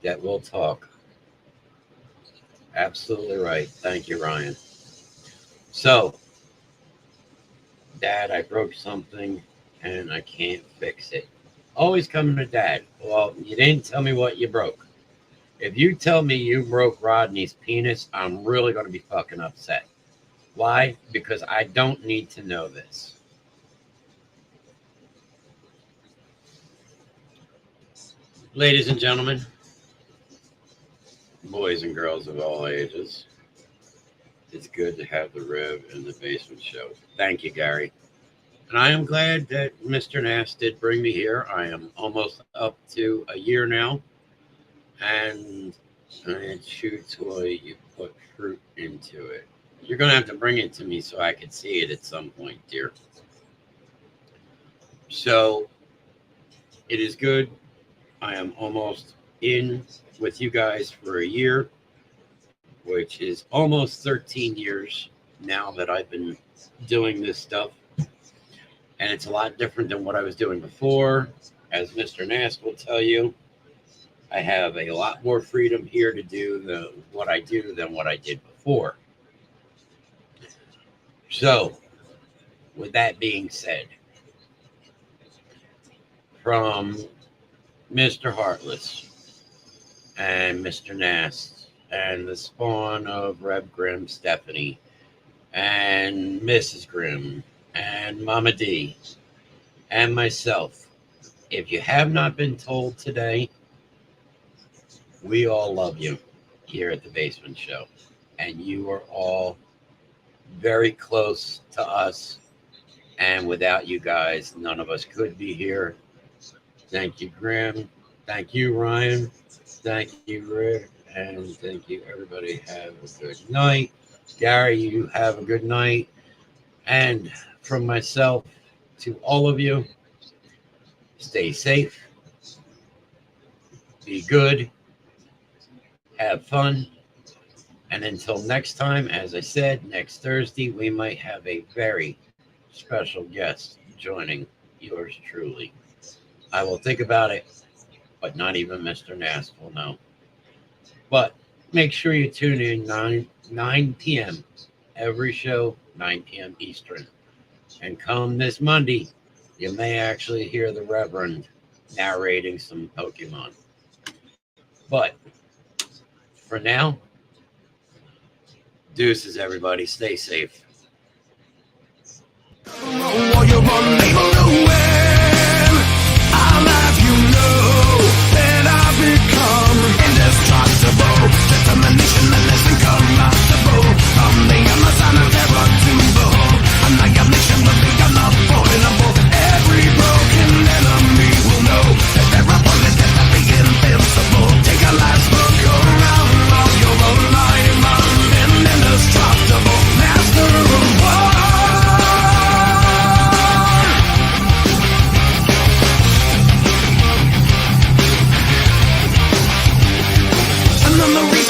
that will talk. Absolutely right. Thank you, Ryan. So, Dad, I broke something and I can't fix it. Always coming to Dad. Well, you didn't tell me what you broke. If you tell me you broke Rodney's penis, I'm really going to be fucking upset. Why? Because I don't need to know this. Ladies and gentlemen, boys and girls of all ages, it's good to have the Rev in the Basement Show. Thank you, Gary. And I am glad that Mr. Nass did bring me here. I am almost up to a year now. And it shoots while you put fruit into it. You're going to have to bring it to me so I can see it at some point, dear. So it is good. I am almost in with you guys for a year, which is almost 13 years now that I've been doing this stuff. And it's a lot different than what I was doing before. As Mr. Nast will tell you, I have a lot more freedom here to do what I do than what I did before. So, with that being said, from Mr. Heartless and Mr. Nast and the spawn of Rev Grimm, Stephanie, and Mrs. Grimm, and Mama D, and myself, if you have not been told today, we all love you here at the Basement Show. And you are all very close to us. And without you guys, none of us could be here. Thank you, Grimm. Thank you, Ryan. Thank you, Rick. And thank you, everybody. Have a good night. Gary, you have a good night. And from myself to all of you, stay safe, be good, have fun, and until next time, as I said, next Thursday, we might have a very special guest joining yours truly. I will think about it, but not even Mr. Nast will know. But make sure you tune in 9 p.m. every show, 9 p.m. Eastern. And come this Monday, you may actually hear the Reverend narrating some Pokemon. But for now, deuces, everybody. Stay safe. While you're unable to win, I'll have you know that I've become indestructible. Determination and less incorruptible. From the Amazon of terror to behold, annihilation will be unavoidable. Every broken enemy will know that there are bullets that will be invincible. Take a last look around while you're alive. I'm an indestructible master of war. And I'm the reason